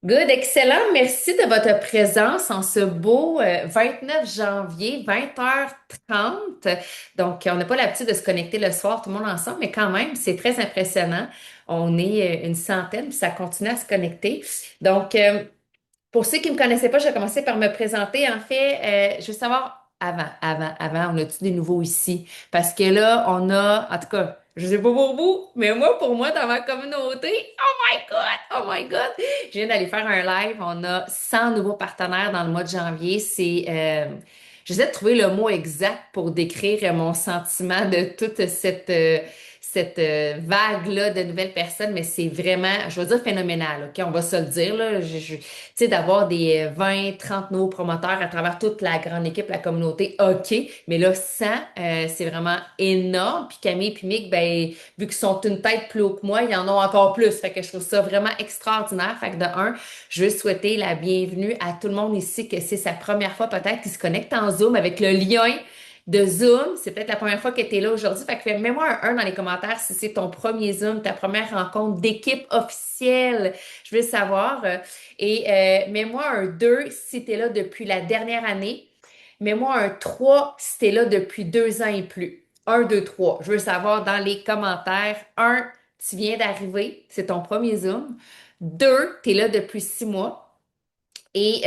Good, excellent. Merci de votre présence en ce beau 29 janvier, 20h30. Donc, on n'a pas l'habitude de se connecter le soir, tout le monde ensemble, mais quand même, c'est très impressionnant. On est une centaine, puis ça continue à se connecter. Donc, pour ceux qui ne me connaissaient pas, je vais commencer par me présenter. En fait, je veux savoir avant, on a-tu des nouveaux ici? Parce que là, on a, en tout cas, je sais pas pour vous, mais moi, pour moi, dans ma communauté, oh my God, oh my God, je viens d'aller faire un live. On a 100 nouveaux partenaires dans le mois de janvier. J'essaie de trouver le mot exact pour décrire mon sentiment de toute cette vague-là de nouvelles personnes, mais c'est vraiment, je veux dire, phénoménal, OK? On va se le dire, là. Tu sais, d'avoir des 20, 30 nouveaux promoteurs à travers toute la grande équipe, la communauté, OK. Mais là, 100, c'est vraiment énorme. Puis Camille puis Mick, ben, vu qu'ils sont une tête plus haut que moi, ils en ont encore plus. Fait que je trouve ça vraiment extraordinaire. Fait que de un, je veux souhaiter la bienvenue à tout le monde ici, que c'est sa première fois peut-être qui se connecte en Zoom avec le lien de Zoom. C'est peut-être la première fois que tu es là aujourd'hui. Fait que mets-moi un dans les commentaires si c'est ton premier Zoom, ta première rencontre d'équipe officielle. Je veux savoir. Mets-moi un 2 si tu es là depuis la dernière année. Mets-moi un 3 si tu es là depuis 2 ans et plus. Un, 2, 3. Je veux savoir dans les commentaires. Un, tu viens d'arriver, c'est ton premier Zoom. Deux, tu es là depuis 6 mois. Et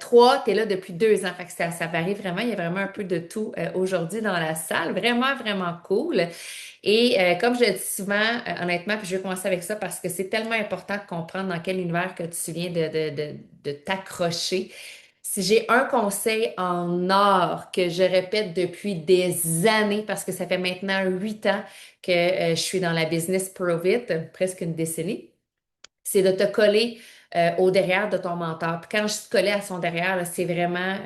trois, tu es là depuis 2 ans. Fait que ça varie vraiment. Il y a vraiment un peu de tout aujourd'hui dans la salle. Vraiment, vraiment cool. Et comme je le dis souvent, honnêtement, puis je vais commencer avec ça parce que c'est tellement important de comprendre dans quel univers que tu viens de t'accrocher. Si j'ai un conseil en or que je répète depuis des années, parce que ça fait maintenant 8 ans que je suis dans la business Provit, presque une décennie, c'est de te coller au derrière de ton mentor. Puis quand je dis te coller à son derrière, là, c'est vraiment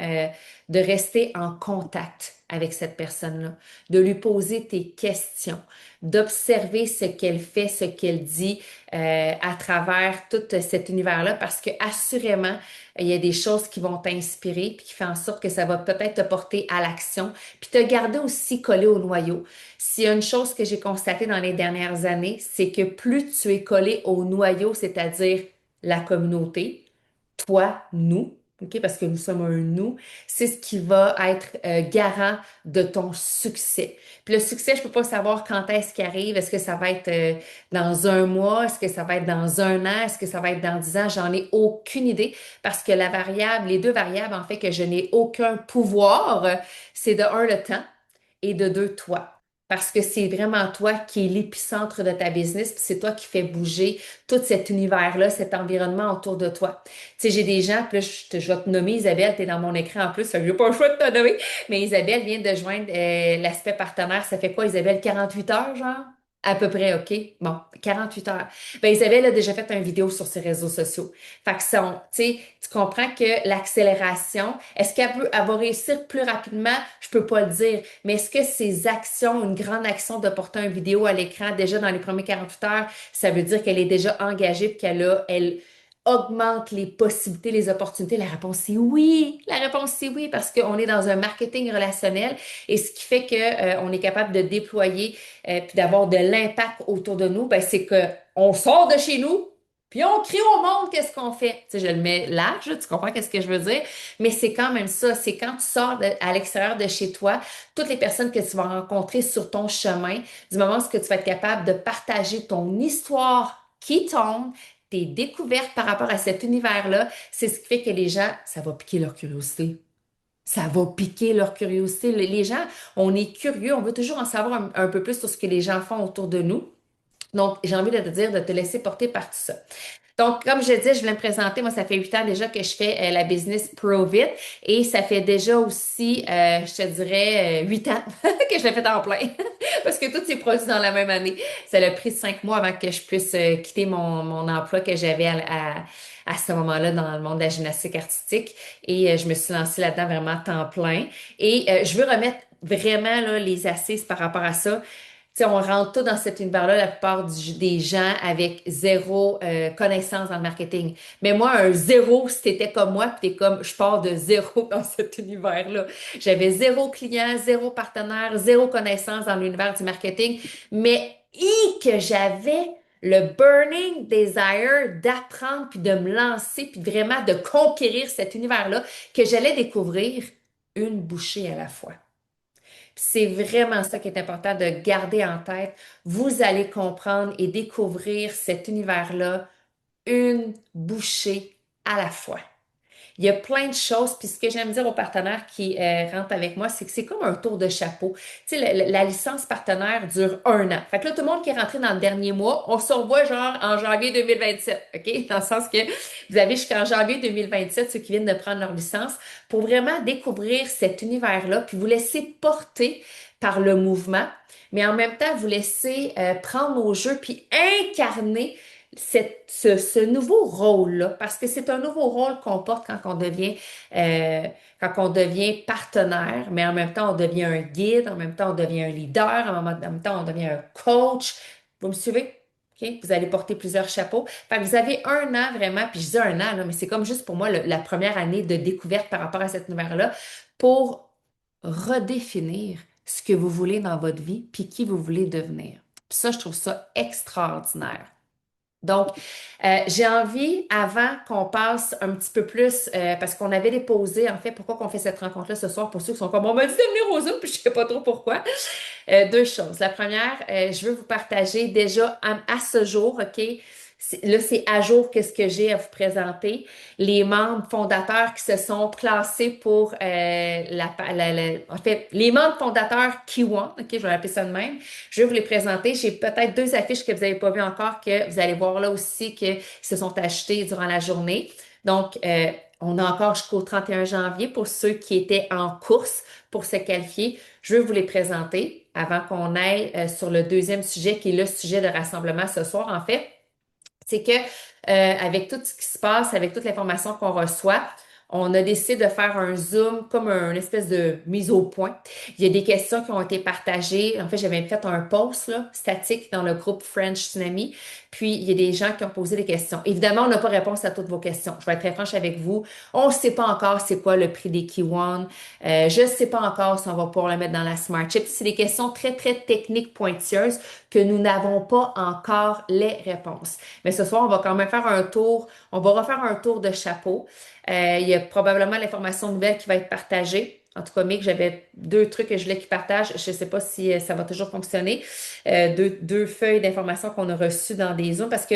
de rester en contact avec cette personne-là, de lui poser tes questions, d'observer ce qu'elle fait, ce qu'elle dit à travers tout cet univers-là, parce que assurément, il y a des choses qui vont t'inspirer, puis qui font en sorte que ça va peut-être te porter à l'action, puis te garder aussi collé au noyau. S'il y a une chose que j'ai constatée dans les dernières années, c'est que plus tu es collé au noyau, c'est-à-dire la communauté, toi, nous, OK, parce que nous sommes un nous, c'est ce qui va être garant de ton succès. Puis le succès, je peux pas savoir quand est-ce qu'il arrive. Est-ce que ça va être dans un mois? Est-ce que ça va être dans un an? Est-ce que ça va être dans 10 ans? J'en ai aucune idée parce que la variable, les deux variables, en fait, que je n'ai aucun pouvoir, c'est de un, le temps et de deux, toi. Parce que c'est vraiment toi qui est l'épicentre de ta business, puis c'est toi qui fais bouger tout cet univers-là, cet environnement autour de toi. Tu sais, j'ai des gens, puis là, je vais te nommer Isabelle, tu es dans mon écran en plus, fait que j'ai pas le choix de te nommer, mais Isabelle vient de joindre l'aspect partenaire. Ça fait quoi, Isabelle? 48 heures, genre? À peu près, OK? Bon, 48 heures. Ben, Isabelle a déjà fait une vidéo sur ses réseaux sociaux. Fait que tu sais, tu comprends que l'accélération, est-ce elle va réussir plus rapidement? Je peux pas le dire. Mais est-ce que ces actions, une grande action de porter une vidéo à l'écran déjà dans les premières 48 heures, ça veut dire qu'elle est déjà engagée et elle augmente les possibilités, les opportunités? La réponse est oui. La réponse est oui parce qu'on est dans un marketing relationnel et ce qui fait que on est capable de déployer puis d'avoir de l'impact autour de nous, ben c'est que on sort de chez nous. Puis on crie au monde qu'est-ce qu'on fait. Tu sais, je le mets large, tu comprends qu'est-ce que je veux dire? Mais c'est quand même ça. C'est quand tu sors à l'extérieur de chez toi, toutes les personnes que tu vas rencontrer sur ton chemin, du moment où tu vas être capable de partager ton histoire qui tombe, tes découvertes par rapport à cet univers-là, c'est ce qui fait que les gens, ça va piquer leur curiosité. Ça va piquer leur curiosité. Les gens, on est curieux, on veut toujours en savoir un peu plus sur ce que les gens font autour de nous. Donc, j'ai envie de te dire de te laisser porter par tout ça. Donc, comme je disais, je voulais me présenter. Moi, ça fait 8 ans déjà que je fais la business Provit et ça fait déjà aussi, je te dirais, 8 ans que je l'ai fait en plein parce que tout s'est produit dans la même année. Ça a pris 5 mois avant que je puisse quitter mon emploi que j'avais à ce moment-là dans le monde de la gymnastique artistique et je me suis lancée là-dedans vraiment à temps plein. Et je veux remettre vraiment là, les assises par rapport à ça. Tu sais, on rentre tout dans cet univers-là, la plupart des gens avec zéro connaissance dans le marketing. Mais moi, un zéro, si t'étais comme moi, puis t'es comme, je pars de zéro dans cet univers-là. J'avais zéro client, zéro partenaire, zéro connaissance dans l'univers du marketing, mais que j'avais le burning desire d'apprendre puis de me lancer puis vraiment de conquérir cet univers-là que j'allais découvrir une bouchée à la fois. C'est vraiment ça qui est important de garder en tête. Vous allez comprendre et découvrir cet univers-là une bouchée à la fois. Il y a plein de choses, puis ce que j'aime dire aux partenaires qui rentrent avec moi, c'est que c'est comme un tour de chapeau. Tu sais, la licence partenaire dure 1 an. Fait que là, tout le monde qui est rentré dans le dernier mois, on se revoit genre en janvier 2027, OK? Dans le sens que vous avez jusqu'en janvier 2027 ceux qui viennent de prendre leur licence pour vraiment découvrir cet univers-là, puis vous laisser porter par le mouvement, mais en même temps vous laisser prendre au jeu puis incarner ce nouveau rôle-là, parce que c'est un nouveau rôle qu'on porte euh, quand on devient partenaire, mais en même temps, on devient un guide, en même temps, on devient un leader, en même temps, on devient un coach. Vous me suivez? OK? Vous allez porter plusieurs chapeaux. Fait que vous avez 1 an vraiment, puis je dis 1 an, là, mais c'est comme juste pour moi la première année de découverte par rapport à cette nouvelle-là pour redéfinir ce que vous voulez dans votre vie, puis qui vous voulez devenir. Puis ça, je trouve ça extraordinaire. Donc, j'ai envie, avant qu'on passe un petit peu plus, parce qu'on avait déposé, en fait, pourquoi qu'on fait cette rencontre-là ce soir, pour ceux qui sont comme, on m'a dit de venir au Zoom, puis je sais pas trop pourquoi. Deux choses. La première, je veux vous partager déjà à ce jour, OK? Là, c'est à jour qu'est-ce que j'ai à vous présenter. Les membres fondateurs qui se sont classés pour en fait, les membres fondateurs Q1, OK, je vais appeler ça de même. Je vais vous les présenter. J'ai peut-être 2 affiches que vous n'avez pas vues encore que vous allez voir là aussi qu'ils se sont achetées durant la journée. Donc, on a encore jusqu'au 31 janvier pour ceux qui étaient en course pour se qualifier. Je vais vous les présenter avant qu'on aille sur le deuxième sujet qui est le sujet de rassemblement ce soir. En fait, c'est que avec tout ce qui se passe, avec toute l'information qu'on reçoit, on a décidé de faire un Zoom comme une espèce de mise au point. Il y a des questions qui ont été partagées. En fait, j'avais fait un post là, statique dans le groupe French Tsunami. Puis, il y a des gens qui ont posé des questions. Évidemment, on n'a pas réponse à toutes vos questions. Je vais être très franche avec vous. On ne sait pas encore c'est quoi le prix des Key je ne sais pas encore si on va pouvoir le mettre dans la Smart Chip. C'est des questions très, très techniques, pointueuses que nous n'avons pas encore les réponses. Mais ce soir, on va quand même faire un tour. On va refaire un tour de chapeau. Il y a probablement l'information nouvelle qui va être partagée. En tout cas, Mick, j'avais 2 trucs que je voulais qu'il partage. Je ne sais pas si ça va toujours fonctionner. Deux feuilles d'informations qu'on a reçues dans des Zooms parce que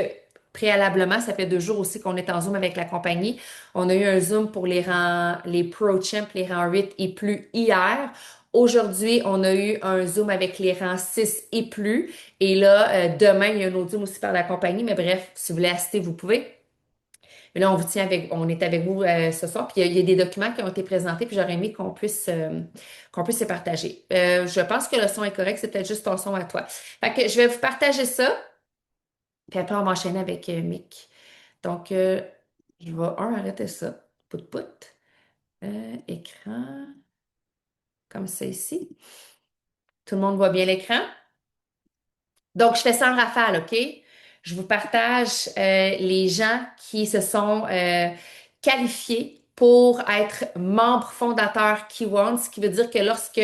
préalablement, ça fait 2 jours aussi qu'on est en Zoom avec la compagnie. On a eu un Zoom pour les Pro Champ, les rangs 8 et plus hier. Aujourd'hui, on a eu un Zoom avec les rangs 6 et plus. Et là, demain, il y a un autre Zoom aussi par la compagnie. Mais bref, si vous voulez assister, vous pouvez. Mais là, on est avec vous ce soir, puis il y a des documents qui ont été présentés, puis j'aurais aimé qu'on puisse les partager. Je pense que le son est correct, c'est peut-être juste ton son à toi. Fait que je vais vous partager ça, puis après on va enchaîner avec Mick. Donc, je vais arrêter ça. Pout pout. Écran, comme ça ici. Tout le monde voit bien l'écran? Donc, je fais ça en rafale, OK? Je vous partage les gens qui se sont qualifiés pour être membres fondateurs Key ce qui veut dire que lorsque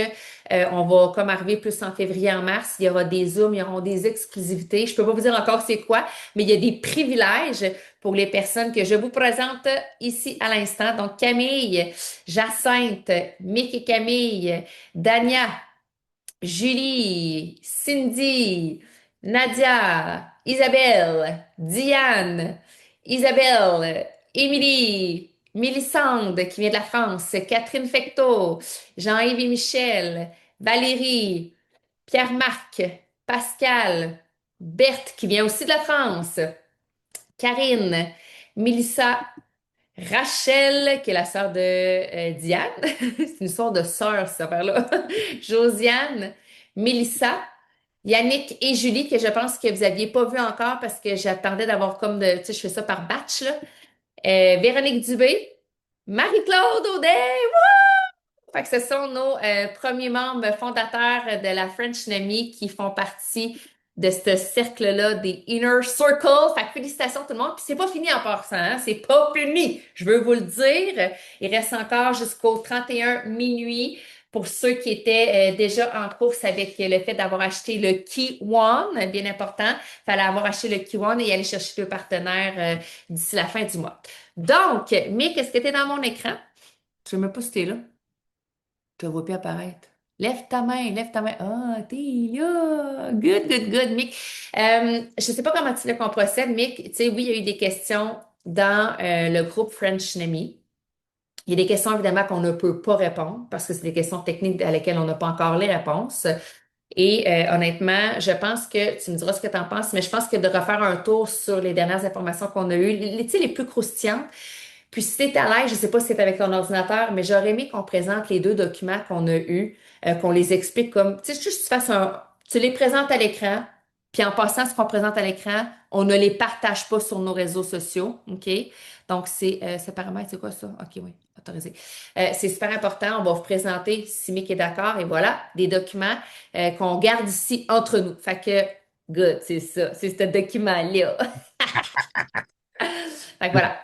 on va comme arriver plus en février, en mars, il y aura des Zooms, il y aura des exclusivités. Je peux pas vous dire encore c'est quoi, mais il y a des privilèges pour les personnes que je vous présente ici à l'instant. Donc, Camille, Jacinthe, Mick et Camille, Dania, Julie, Cindy, Nadia, Isabelle, Diane, Isabelle, Émilie, Mélissande qui vient de la France, Catherine Fecteau, Jean-Yves et Michel, Valérie, Pierre-Marc, Pascal, Berthe qui vient aussi de la France, Karine, Mélissa, Rachel, qui est la sœur de Diane. C'est une sorte de sœur, cette affaire-là. Josiane, Mélissa, Yannick et Julie, que je pense que vous n'aviez pas vu encore parce que j'attendais d'avoir comme de, tu sais, je fais ça par batch, là. Véronique Dubé, Marie-Claude Audet, fait que ce sont nos premiers membres fondateurs de la French Nami qui font partie de ce cercle-là des Inner Circle. Fait que félicitations tout le monde. Puis c'est pas fini en passant, hein? C'est pas fini. Je veux vous le dire. Il reste encore jusqu'au 31 minuit pour ceux qui étaient déjà en course avec le fait d'avoir acheté le Key One, bien important, il fallait avoir acheté le Key One et aller chercher le partenaire d'ici la fin du mois. Donc, Mick, est-ce que tu es dans mon écran? Je ne sais même pas si tu es là. Je te vois plus apparaître. Lève ta main, lève ta main. Ah, t'es là. Good, good, good, Mick. Je ne sais pas comment tu veux qu'on procède, Mick. Tu sais, oui, il y a eu des questions dans le groupe French Nami. Il y a des questions, évidemment, qu'on ne peut pas répondre parce que c'est des questions techniques à lesquelles on n'a pas encore les réponses. Et honnêtement, je pense que, tu me diras ce que tu en penses, mais je pense que de refaire un tour sur les dernières informations qu'on a eues, tu sais, les plus croustillantes, puis si t'es à l'aise, je sais pas si c'est avec ton ordinateur, mais j'aurais aimé qu'on présente les deux documents qu'on a eus, qu'on les explique comme, tu sais, juste que tu fasses un, tu les présentes à l'écran, puis en passant ce qu'on présente à l'écran, on ne les partage pas sur nos réseaux sociaux, OK? Donc, c'est paramètre, c'est quoi ça? OK, oui, autorisé. C'est super important, on va vous présenter, si Mick est d'accord, et voilà, des documents qu'on garde ici entre nous. Fait que, good, c'est ça, c'est ce document-là. Fait que voilà.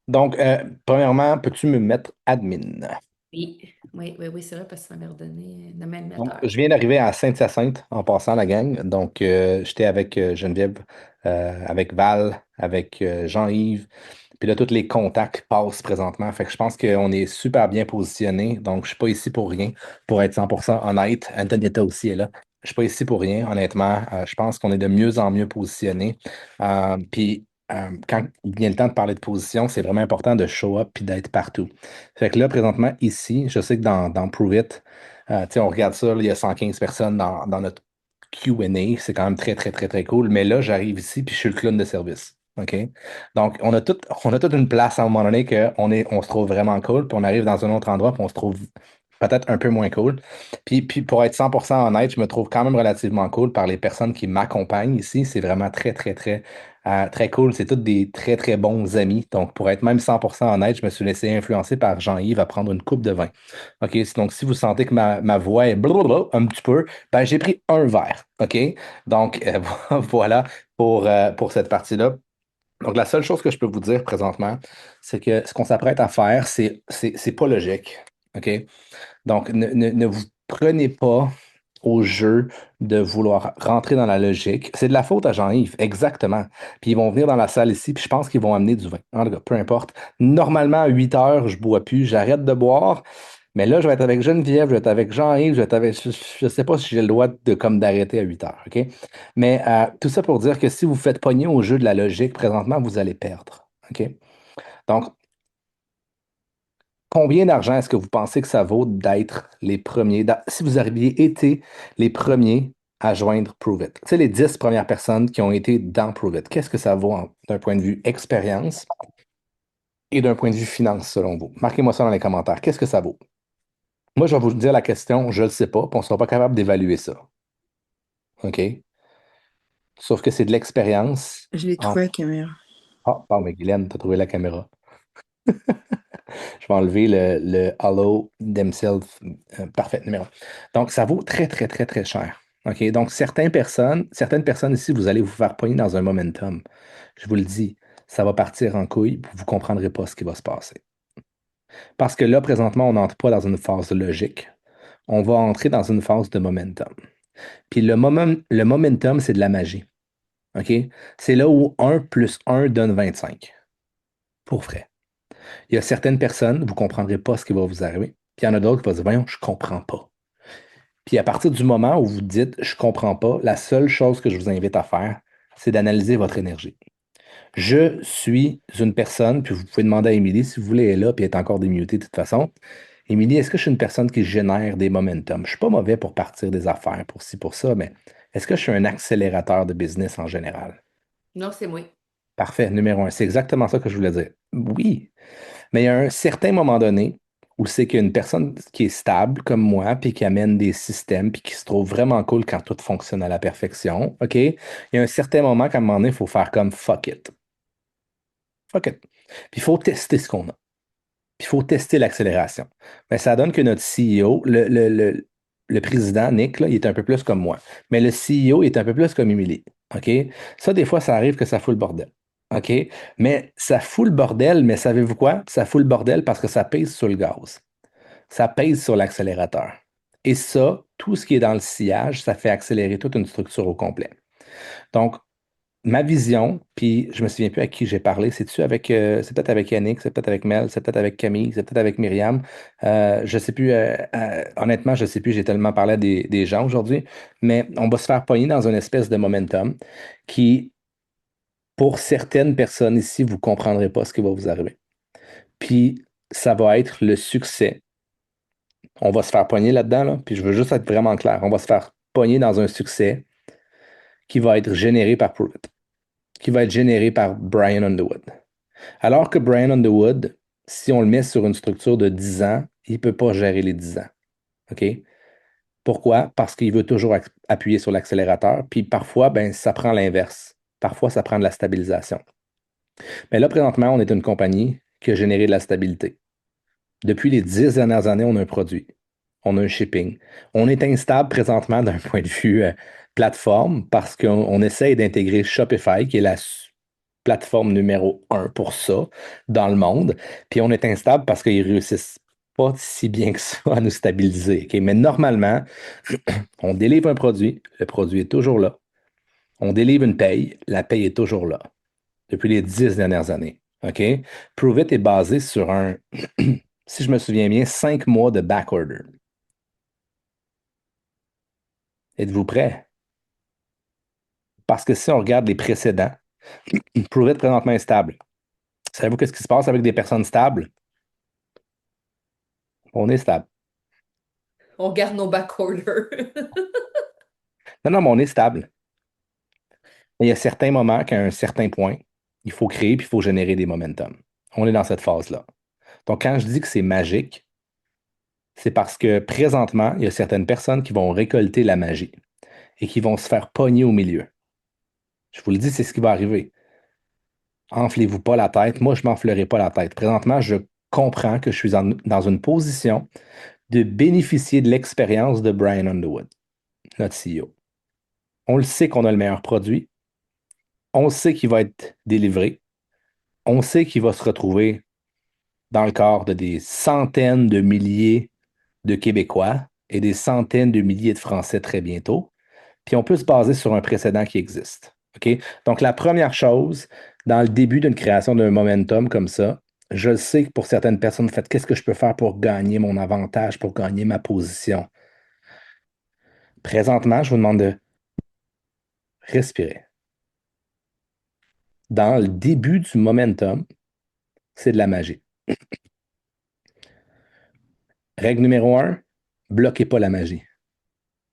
Donc, premièrement, peux-tu me mettre admin? Oui, oui, oui, oui, c'est vrai parce que ça m'avait redonné nommé Donc, animateur. je viens d'arriver à Sainte-Hyacinthe en passant la gang. Donc, j'étais avec Geneviève, avec Val, avec Jean-Yves. Puis là, tous les contacts passent présentement. Fait que je pense qu'on est super bien positionné. Donc, je suis pas ici pour rien, pour être 100% honnête. Antonietta aussi est là. Je suis pas ici pour rien, honnêtement. Je pense qu'on est de mieux en mieux positionné. Quand il vient le temps de parler de position, c'est vraiment important de show up puis d'être partout. Fait que là, présentement, ici, je sais que dans Prove It, tu sais, on regarde ça, là, il y a 115 personnes dans notre Q&A. C'est quand même très, très, très, très cool. Mais là, j'arrive ici puis je suis le clown de service. OK? Donc, on a toute une place à un moment donné on se trouve vraiment cool, puis on arrive dans un autre endroit, puis on se trouve peut-être un peu moins cool. Puis pour être 100% honnête, je me trouve quand même relativement cool par les personnes qui m'accompagnent ici. C'est vraiment très, très, très, très cool. C'est tous des très, très bons amis. Donc, pour être même 100% honnête, je me suis laissé influencer par Jean-Yves à prendre une coupe de vin. OK? Donc, si vous sentez que ma voix est blablabla un petit peu, ben, j'ai pris un verre. OK? Donc, voilà pour cette partie-là. Donc, la seule chose que je peux vous dire présentement, c'est que ce qu'on s'apprête à faire, c'est pas logique. OK? Donc, ne vous prenez pas au jeu de vouloir rentrer dans la logique. C'est de la faute à Jean-Yves, exactement. Puis ils vont venir dans la salle ici, puis je pense qu'ils vont amener du vin. En tout cas, peu importe. Normalement, à 8 heures, je bois plus, j'arrête de boire. Mais là, je vais être avec Geneviève, je vais être avec Jean-Yves, je vais être avec. Je ne sais pas si j'ai le droit de comme d'arrêter à 8 heures, OK? Mais tout ça pour dire que si vous faites pogner au jeu de la logique, présentement, vous allez perdre. OK? Donc, combien d'argent est-ce que vous pensez que ça vaut d'être les premiers, si vous aviez été les premiers à joindre Prove It? Tu sais, les 10 premières personnes qui ont été dans Prove It, qu'est-ce que ça vaut d'un point de vue expérience et d'un point de vue finance selon vous? Marquez-moi ça dans les commentaires. Qu'est-ce que ça vaut? Moi, je vais vous dire la question, je ne le sais pas, puis on ne sera pas capable d'évaluer ça. OK? Sauf que c'est de l'expérience. Je l'ai trouvé la caméra. Ah, bon, mais Guylaine, tu as trouvé la caméra. Je vais enlever le Allow themselves. Parfait, numéro. Donc, ça vaut très, très, très, très cher. OK? Donc, certaines personnes ici, vous allez vous faire pogner dans un momentum. Je vous le dis, ça va partir en couille, puis vous ne comprendrez pas ce qui va se passer. Parce que là, présentement, on n'entre pas dans une phase logique. On va entrer dans une phase de momentum. Puis le momentum, c'est de la magie. OK? C'est là où 1 + 1 donne 25. Pour vrai. Il y a certaines personnes, vous ne comprendrez pas ce qui va vous arriver. Puis il y en a d'autres qui vont dire, voyons, je ne comprends pas. Puis à partir du moment où vous dites, je ne comprends pas, la seule chose que je vous invite à faire, c'est d'analyser votre énergie. Je suis une personne, puis vous pouvez demander à Émilie si vous voulez, elle est là, puis elle est encore démutée de toute façon. Émilie, est-ce que je suis une personne qui génère des momentum? Je ne suis pas mauvais pour partir des affaires, pour ci, pour ça, mais est-ce que je suis un accélérateur de business en général? Non, c'est moi. Parfait, numéro un. C'est exactement ça que je voulais dire. Oui, mais il y a un certain moment donné où c'est qu'une personne qui est stable comme moi, puis qui amène des systèmes, puis qui se trouve vraiment cool quand tout fonctionne à la perfection, OK? Il y a un certain moment qu'à un moment donné, il faut faire comme fuck it. Fuck it. Puis il faut tester ce qu'on a. Puis il faut tester l'accélération. Mais ça donne que notre CEO, le président, Nick, là, il est un peu plus comme moi. Mais le CEO est un peu plus comme Emily. OK? Ça, des fois, ça arrive que ça fout le bordel. OK? Mais ça fout le bordel, mais savez-vous quoi? Ça fout le bordel parce que ça pèse sur le gaz. ça pèse sur l'accélérateur. Et ça, tout ce qui est dans le sillage, ça fait accélérer toute une structure au complet. Donc, ma vision, puis je me souviens plus à qui j'ai parlé, c'est peut-être avec Yannick, c'est peut-être avec Mel, c'est peut-être avec Camille, c'est peut-être avec Myriam. Je sais plus, honnêtement, je sais plus, j'ai tellement parlé à des gens aujourd'hui, mais on va se faire pogner dans une espèce de momentum qui, pour certaines personnes ici, vous comprendrez pas ce qui va vous arriver. Puis, ça va être le succès. On va se faire pogner là-dedans, là, puis je veux juste être vraiment clair. On va se faire pogner dans un succès qui va être généré par Pruitt, qui va être généré par Brian Underwood. Alors que Brian Underwood, si on le met sur une structure de 10 ans, il ne peut pas gérer les 10 ans. OK? Pourquoi? Parce qu'il veut toujours appuyer sur l'accélérateur, puis parfois, ben, ça prend l'inverse. Parfois, ça prend de la stabilisation. Mais là, présentement, on est une compagnie qui a généré de la stabilité. Depuis les 10 dernières années, on a un produit, on a un shipping. On est instable présentement d'un point de vue plateforme parce qu'on essaye d'intégrer Shopify, qui est la plateforme numéro un pour ça dans le monde. Puis on est instable parce qu'ils réussissent pas si bien que ça à nous stabiliser. OK? Mais normalement, on délivre un produit, le produit est toujours là. On délivre une paye, la paye est toujours là depuis les 10 dernières années. OK? Prove It est basé sur un, si je me souviens bien, 5 mois de backorder. Êtes-vous prêts? Parce que si on regarde les précédents, Prove It présentement est stable. Savez-vous qu'est-ce qui se passe avec des personnes stables? On est stable. On garde nos backorders. Non, non, mais on est stable. Mais il y a certains moments qu'à un certain point, il faut créer puis il faut générer des momentum. On est dans cette phase-là. Donc, quand je dis que c'est magique, c'est parce que présentement, il y a certaines personnes qui vont récolter la magie et qui vont se faire pogner au milieu. Je vous le dis, c'est ce qui va arriver. Enflez-vous pas la tête. Moi, je m'enflerai pas la tête. Présentement, je comprends que je suis dans une position de bénéficier de l'expérience de Brian Underwood, notre CEO. On le sait qu'on a le meilleur produit. On sait qu'il va être délivré. On sait qu'il va se retrouver dans le corps de des centaines de milliers de Québécois et des centaines de milliers de Français très bientôt. Puis on peut se baser sur un précédent qui existe. OK? Donc, la première chose, dans le début d'une création d'un momentum comme ça, je sais que pour certaines personnes, faites qu'est-ce que je peux faire pour gagner mon avantage, pour gagner ma position. Présentement, je vous demande de respirer. Dans le début du momentum, c'est de la magie. Règle numéro un, bloquez pas la magie.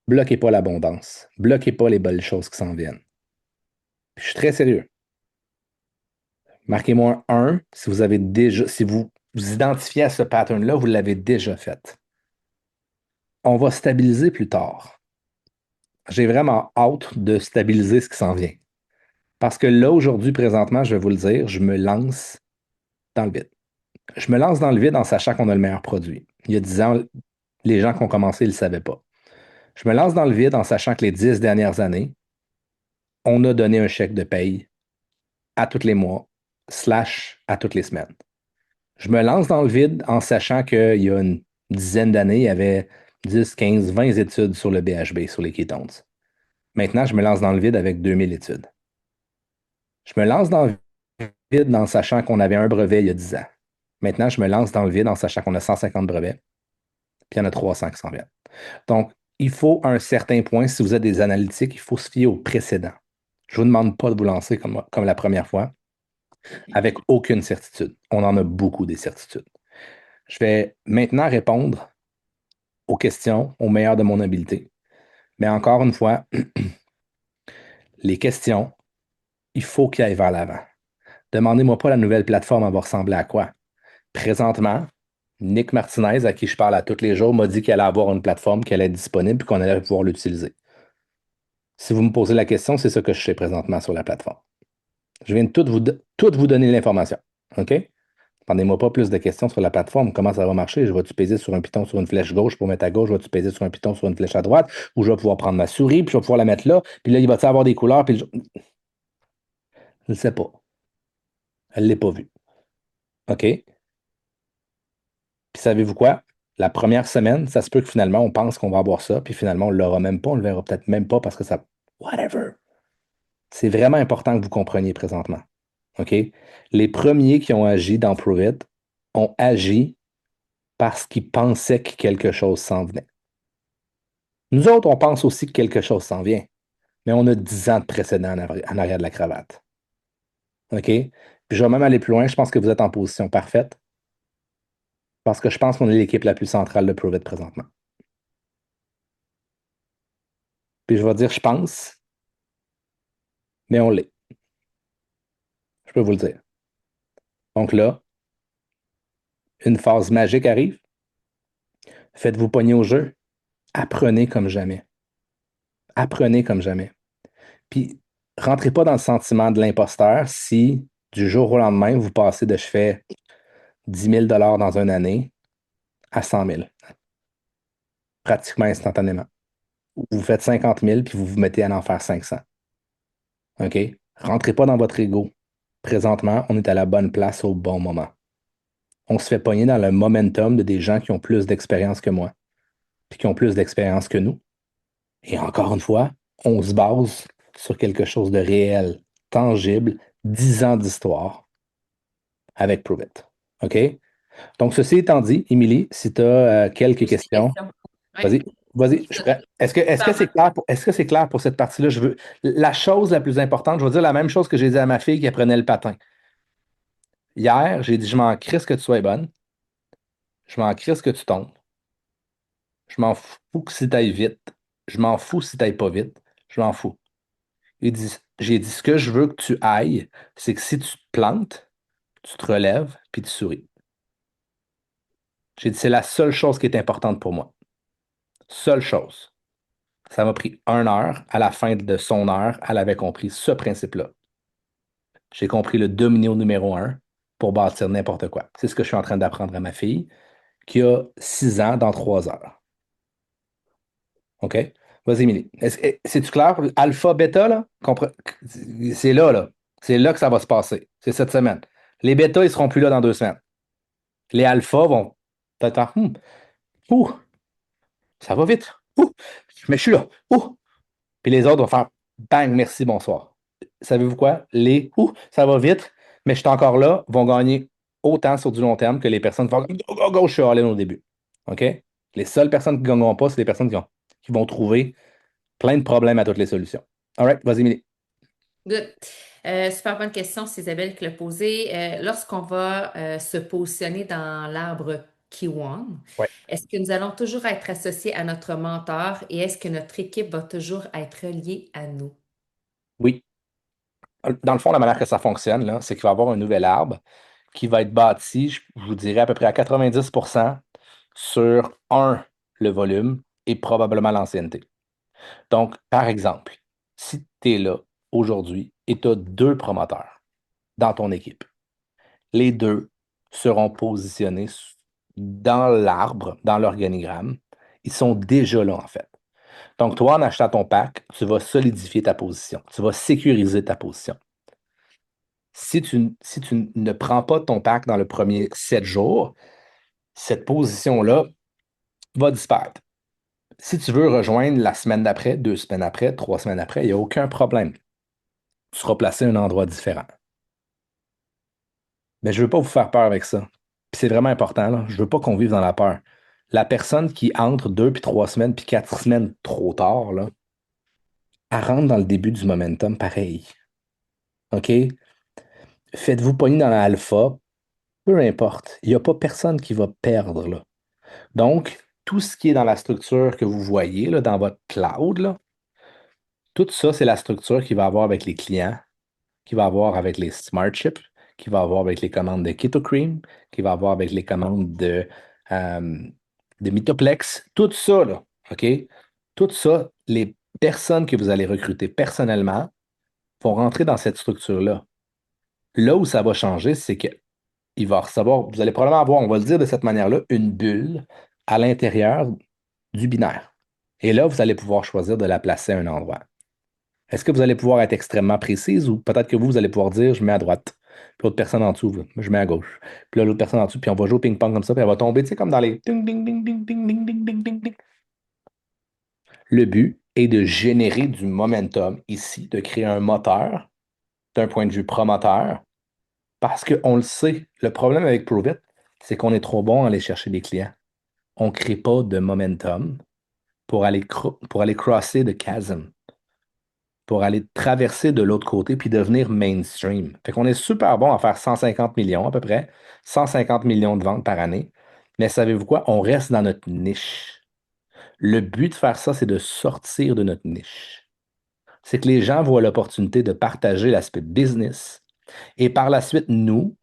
Bloquez pas l'abondance. Bloquez pas les belles choses qui s'en viennent. Je suis très sérieux. Marquez-moi un si vous avez déjà, si vous vous identifiez à ce pattern-là, vous l'avez déjà fait. On va stabiliser plus tard. J'ai vraiment hâte de stabiliser ce qui s'en vient. Parce que là, aujourd'hui, présentement, je vais vous le dire, je me lance dans le vide. Je me lance dans le vide en sachant qu'on a le meilleur produit. Il y a 10 ans, les gens qui ont commencé ne le savaient pas. Je me lance dans le vide en sachant que les 10 dernières années, on a donné un chèque de paye à tous les mois, slash à toutes les semaines. Je me lance dans le vide en sachant qu'il y a une dizaine d'années, il y avait 10, 15, 20 études sur le BHB, sur les ketones. Maintenant, je me lance dans le vide avec 2000 études. Je me lance dans le vide en sachant qu'on avait un brevet il y a 10 ans. Maintenant, je me lance dans le vide en sachant qu'on a 150 brevets, puis il y en a 300 qui s'en viennent. Donc, il faut à un certain point, si vous êtes des analytiques, il faut se fier au précédent. Je ne vous demande pas de vous lancer comme la première fois, avec aucune certitude. On en a beaucoup des certitudes. Je vais maintenant répondre aux questions au meilleur de mon habileté. Mais encore une fois, les questions, il faut qu'ils aillent vers l'avant. Demandez-moi pas la nouvelle plateforme, elle va ressembler à quoi. Présentement, Nick Martinez, à qui je parle à tous les jours, m'a dit qu'elle allait avoir une plateforme, qu'elle allait être disponible et qu'on allait pouvoir l'utiliser. Si vous me posez la question, c'est ce que je fais présentement sur la plateforme. Je viens de tout vous donner l'information. OK? Demandez-moi pas plus de questions sur la plateforme. Comment ça va marcher? Je vais-tu peser sur un piton sur une flèche gauche pour mettre à gauche? Je vais-tu peser sur un piton sur une flèche à droite? Ou je vais pouvoir prendre ma souris, puis je vais pouvoir la mettre là, puis là, il va-tu avoir des couleurs? Puis je ne sais pas. Elle ne l'est pas vue. OK? Puis savez-vous quoi? La première semaine, ça se peut que finalement, on pense qu'on va avoir ça, puis finalement, on ne l'aura même pas, on ne le verra peut-être même pas parce que ça. Whatever. C'est vraiment important que vous compreniez présentement. OK? Les premiers qui ont agi dans Prove It ont agi parce qu'ils pensaient que quelque chose s'en venait. Nous autres, on pense aussi que quelque chose s'en vient, mais on a 10 ans de précédent en arrière de la cravate. OK? Puis je vais même aller plus loin, je pense que vous êtes en position parfaite parce que je pense qu'on est l'équipe la plus centrale de Prove It présentement. Puis je vais dire je pense, mais on l'est. Je peux vous le dire. Donc là, une phase magique arrive. Faites-vous pogner au jeu. Apprenez comme jamais. Apprenez comme jamais. Puis, rentrez pas dans le sentiment de l'imposteur si, du jour au lendemain, vous passez de je fais 10 000 $ dans une année à 100 000, pratiquement instantanément. Ou vous faites 50 000 puis vous vous mettez à en faire 500. OK? Rentrez pas dans votre ego. Présentement, on est à la bonne place au bon moment. On se fait pogner dans le momentum de des gens qui ont plus d'expérience que moi, puis qui ont plus d'expérience que nous. Et encore une fois, on se base sur quelque chose de réel, tangible, 10 ans d'histoire avec Prove It. OK? Donc, ceci étant dit, Émilie, si tu as quelques Juste des questions, questions. Oui. vas-y, vas-y, je suis prêt. Est-ce que c'est clair est-ce que c'est clair pour cette partie-là? La chose la plus importante, je vais dire la même chose que j'ai dit à ma fille qui apprenait le patin. Hier, j'ai dit, je m'en crisse que tu sois bonne, je m'en crisse que tu tombes, je m'en fous que si t'ailles vite, je m'en fous si t'ailles pas vite, je m'en fous. J'ai dit, ce que je veux que tu ailles, c'est que si tu te plantes, tu te relèves, puis tu souris. J'ai dit, c'est la seule chose qui est importante pour moi. Seule chose. Ça m'a pris 1 heure. À la fin de son heure, elle avait compris ce principe-là. J'ai compris le domino numéro 1 pour bâtir n'importe quoi. C'est ce que je suis en train d'apprendre à ma fille, qui a 6 ans dans 3 heures. OK? Vas-y, Émilie. C'est-tu clair? Alpha, bêta, là? C'est là, là. C'est là que ça va se passer. C'est cette semaine. Les bêtas, ils seront plus là dans 2 semaines. Les alphas vont peut-être faire, ouh, ça va vite. Ouh, mais je suis là. Ouh. Puis les autres vont faire bang, merci, bonsoir. Savez-vous quoi? Les ça va vite, mais je suis encore là, vont gagner autant sur du long terme que les personnes qui font go, go, go, je suis all-in au début. OK? Les seules personnes qui ne gagneront pas, c'est les personnes qui vont trouver plein de problèmes à toutes les solutions. All right, vas-y, Mini. Good. Super bonne question, c'est Isabelle qui l'a posée. Lorsqu'on va se positionner dans l'arbre Kiwan, Ouais. est-ce que nous allons toujours être associés à notre mentor et est-ce que notre équipe va toujours être reliée à nous? Oui. Dans le fond, la manière que ça fonctionne, là, c'est qu'il va y avoir un nouvel arbre qui va être bâti, je vous dirais, à peu près à 90% sur le volume et probablement l'ancienneté. Donc, par exemple, si tu es là aujourd'hui et tu as 2 promoteurs dans ton équipe, les deux seront positionnés dans l'arbre, dans l'organigramme. Ils sont déjà là, en fait. Donc, toi, en achetant ton pack, tu vas solidifier ta position. Tu vas sécuriser ta position. Si tu ne prends pas ton pack dans le premier 7 jours, cette position-là va disparaître. Si tu veux rejoindre la semaine d'après, 2 semaines après, 3 semaines après, il n'y a aucun problème. Tu seras placé à un endroit différent. Mais je ne veux pas vous faire peur avec ça. Puis c'est vraiment important, là. Je ne veux pas qu'on vive dans la peur. La personne qui entre 2 puis 3 semaines puis 4 semaines trop tard, là, elle rentre dans le début du momentum pareil. OK? Faites-vous pogner dans l'alpha, peu importe. Il n'y a pas personne qui va perdre, là. Donc, tout ce qui est dans la structure que vous voyez, là, dans votre cloud, là, tout ça, c'est la structure qu'il va avoir avec les clients, qu'il va avoir avec les smart chips, qu'il va avoir avec les commandes de KetoCream, qu'il va avoir avec les commandes euh, de Mitoplex. Tout ça, là, OK? Tout ça, les personnes que vous allez recruter personnellement vont rentrer dans cette structure-là. Là où ça va changer, c'est que il va recevoir, vous allez probablement avoir, on va le dire de cette manière-là, une bulle à l'intérieur du binaire. Et là, vous allez pouvoir choisir de la placer à un endroit. Est-ce que vous allez pouvoir être extrêmement précise ou peut-être que vous allez pouvoir dire, je mets à droite, puis l'autre personne en dessous, là. Moi, je mets à gauche. Puis là, l'autre personne en dessous, puis on va jouer au ping-pong comme ça, puis elle va tomber, tu sais, comme dans les ding, ding, ding, ding, ding, ding, ding, ding, ding, ding. Le but est de générer du momentum ici, de créer un moteur d'un point de vue promoteur, parce qu'on le sait, le problème avec Prove c'est qu'on est trop bon à aller chercher des clients. On ne crée pas de momentum pour aller crosser de chasm, pour aller traverser de l'autre côté puis devenir mainstream. Fait qu'on est super bon à faire 150 millions à peu près, 150 millions de ventes par année. Mais savez-vous quoi? On reste dans notre niche. Le but de faire ça, c'est de sortir de notre niche. C'est que les gens voient l'opportunité de partager l'aspect business. Et par la suite, nous,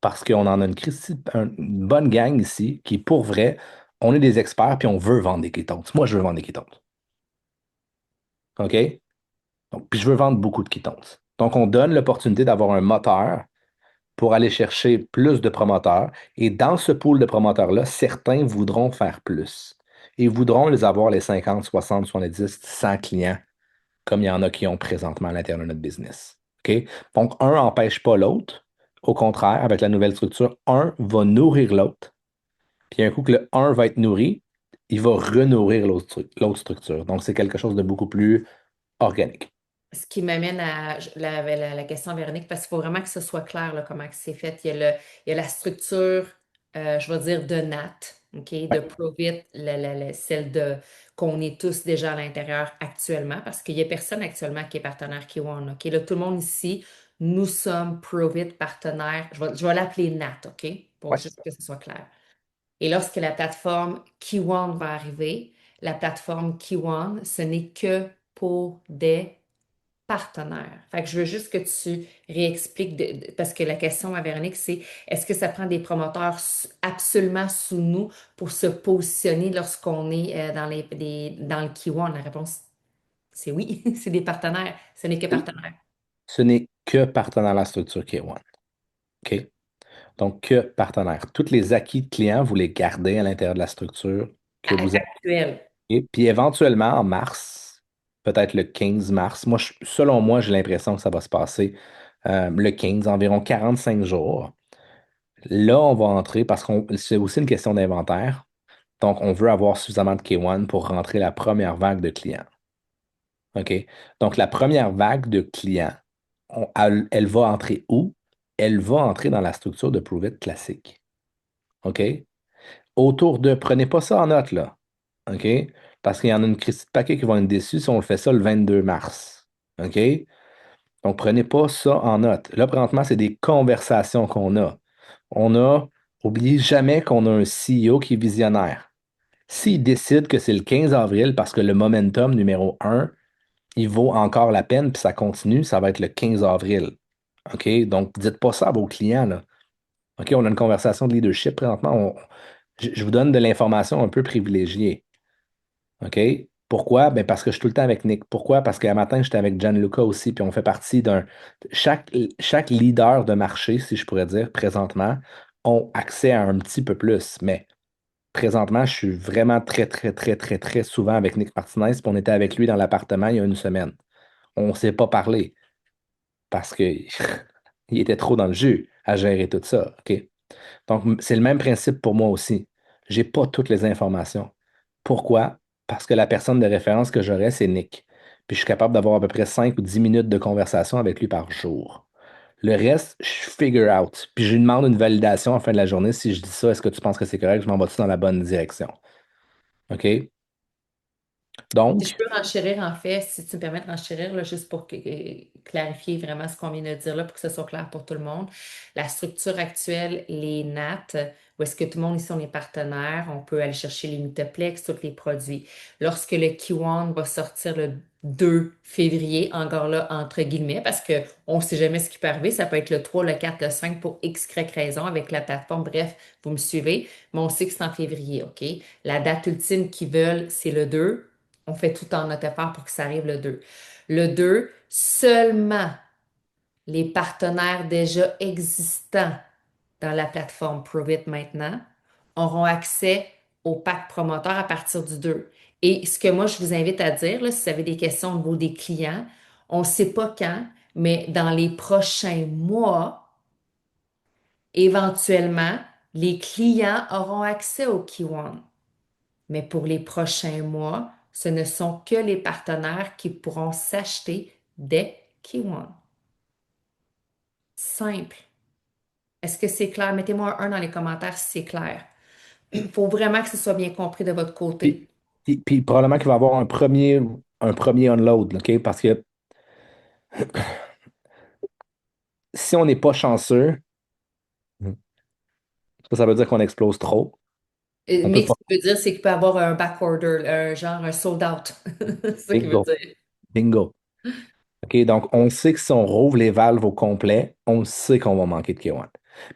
parce qu'on en a une bonne gang ici, qui, pour vrai, on est des experts puis on veut vendre des ketones. Moi, je veux vendre des ketones. OK? Donc, puis je veux vendre beaucoup de ketones. Donc, on donne l'opportunité d'avoir un moteur pour aller chercher plus de promoteurs. Et dans ce pool de promoteurs-là, certains voudront faire plus. Et voudront les avoir les 50, 60, 70, 100 clients, comme il y en a qui ont présentement à l'intérieur de notre business. OK? Donc, un n'empêche pas l'autre. Au contraire, avec la nouvelle structure, un va nourrir l'autre. Puis un coup que le un va être nourri, il va renourrir l'autre structure. Donc, c'est quelque chose de beaucoup plus organique. Ce qui m'amène à la question, Véronique, parce qu'il faut vraiment que ce soit clair là, comment que c'est fait. Il y a la structure, je vais dire, de NAT, OK, de Ouais. Provit, celle de qu'on est tous déjà à l'intérieur actuellement, parce qu'il n'y a personne actuellement qui est partenaire Kiwan. OK? Là, tout le monde ici, nous sommes Provit partenaire. Je vais l'appeler NAT, OK? Pour Ouais. juste que ce soit clair. Et lorsque la plateforme Kiwan va arriver, la plateforme Kiwan, ce n'est que pour des partenaire. Fait que je veux juste que tu réexpliques, parce que la question à Véronique, c'est est-ce que ça prend des promoteurs absolument sous nous pour se positionner lorsqu'on est dans le Kiwan? La réponse, c'est oui, c'est des partenaires. Ce n'est que Oui. partenaire. Ce n'est que partenaire la structure K1. OK? Donc, que partenaire. Tous les acquis de clients, vous les gardez à l'intérieur de la structure que vous avez. Actuel. Puis éventuellement, en mars, peut-être le 15 mars, selon moi, j'ai l'impression que ça va se passer le 15, environ 45 jours. Là, on va entrer parce que c'est aussi une question d'inventaire. Donc, on veut avoir suffisamment de K1 pour rentrer la première vague de clients. OK? Donc, la première vague de clients, elle va entrer où? Elle va entrer dans la structure de Prove It classique. OK? Autour de, prenez pas ça en note, là. OK? Parce qu'il y en a une Christie de paquet qui vont être déçus si on le fait ça le 22 mars. OK? Donc, prenez pas ça en note. Là, présentement, c'est des conversations qu'on a. On a, oubliez jamais qu'on a un CEO qui est visionnaire. S'il décide que c'est le 15 avril parce que le momentum numéro un il vaut encore la peine, puis ça continue, ça va être le 15 avril. OK? Donc, dites pas ça à vos clients, là. OK? On a une conversation de leadership présentement. Je vous donne de l'information un peu privilégiée. OK? Pourquoi? Ben parce que je suis tout le temps avec Nick. Pourquoi? Parce qu'un matin, j'étais avec Gianluca aussi, puis on fait partie d'un. Chaque leader de marché, si je pourrais dire, présentement, ont accès à un petit peu plus. Mais présentement, je suis vraiment très, très, très, très, très souvent avec Nick Martinez, puis on était avec lui dans l'appartement il y a une semaine. On ne s'est pas parlé parce que il était trop dans le jus à gérer tout ça. OK? Donc, c'est le même principe pour moi aussi. J'ai pas toutes les informations. Pourquoi? Parce que la personne de référence que j'aurais, c'est Nick. Puis je suis capable d'avoir à peu près 5 ou 10 minutes de conversation avec lui par jour. Le reste, je figure out. Puis je lui demande une validation en fin de la journée. Si je dis ça, est-ce que tu penses que c'est correct? Je m'en vais-tu dans la bonne direction? OK? Si je Donc, peux renchérir, en fait, si tu me permets de renchérir, là, juste pour clarifier vraiment ce qu'on vient de dire là, pour que ce soit clair pour tout le monde. La structure actuelle, les NAT, où est-ce que tout le monde ici, on est partenaire, on peut aller chercher les Mitoplex, tous les produits. Lorsque le Kiwan va sortir le 2 février, encore là, entre guillemets, parce qu'on ne sait jamais ce qui peut arriver, ça peut être le 3, le 4, le 5 pour X, Y raison avec la plateforme. Bref, vous me suivez, mais on sait que c'est en février, OK? La date ultime qu'ils veulent, c'est le 2. On fait tout en notre effort pour que ça arrive le 2. Le 2, seulement les partenaires déjà existants dans la plateforme Provit maintenant auront accès au pack promoteur à partir du 2. Et ce que moi, je vous invite à dire, là, si vous avez des questions au niveau des clients, on ne sait pas quand, mais dans les prochains mois, Éventuellement, les clients auront accès au Kiwan. Mais pour les prochains mois, ce ne sont que les partenaires qui pourront s'acheter des Kiwan. Simple. Est-ce que c'est clair? Mettez-moi un dans les commentaires si c'est clair. Il faut vraiment que ce soit bien compris de votre Puis, côté. puis probablement qu'il va y avoir un premier unload, OK? Parce que si on n'est pas chanceux, ça veut dire qu'on explose trop. On peut Mais ce pas. que ça veut dire, c'est qu'il peut y avoir un backorder, un genre un sold out. C'est ça qu'il veut Bingo. dire. Bingo. OK, donc on sait que si on rouvre les valves au complet, on sait qu'on va manquer de K1.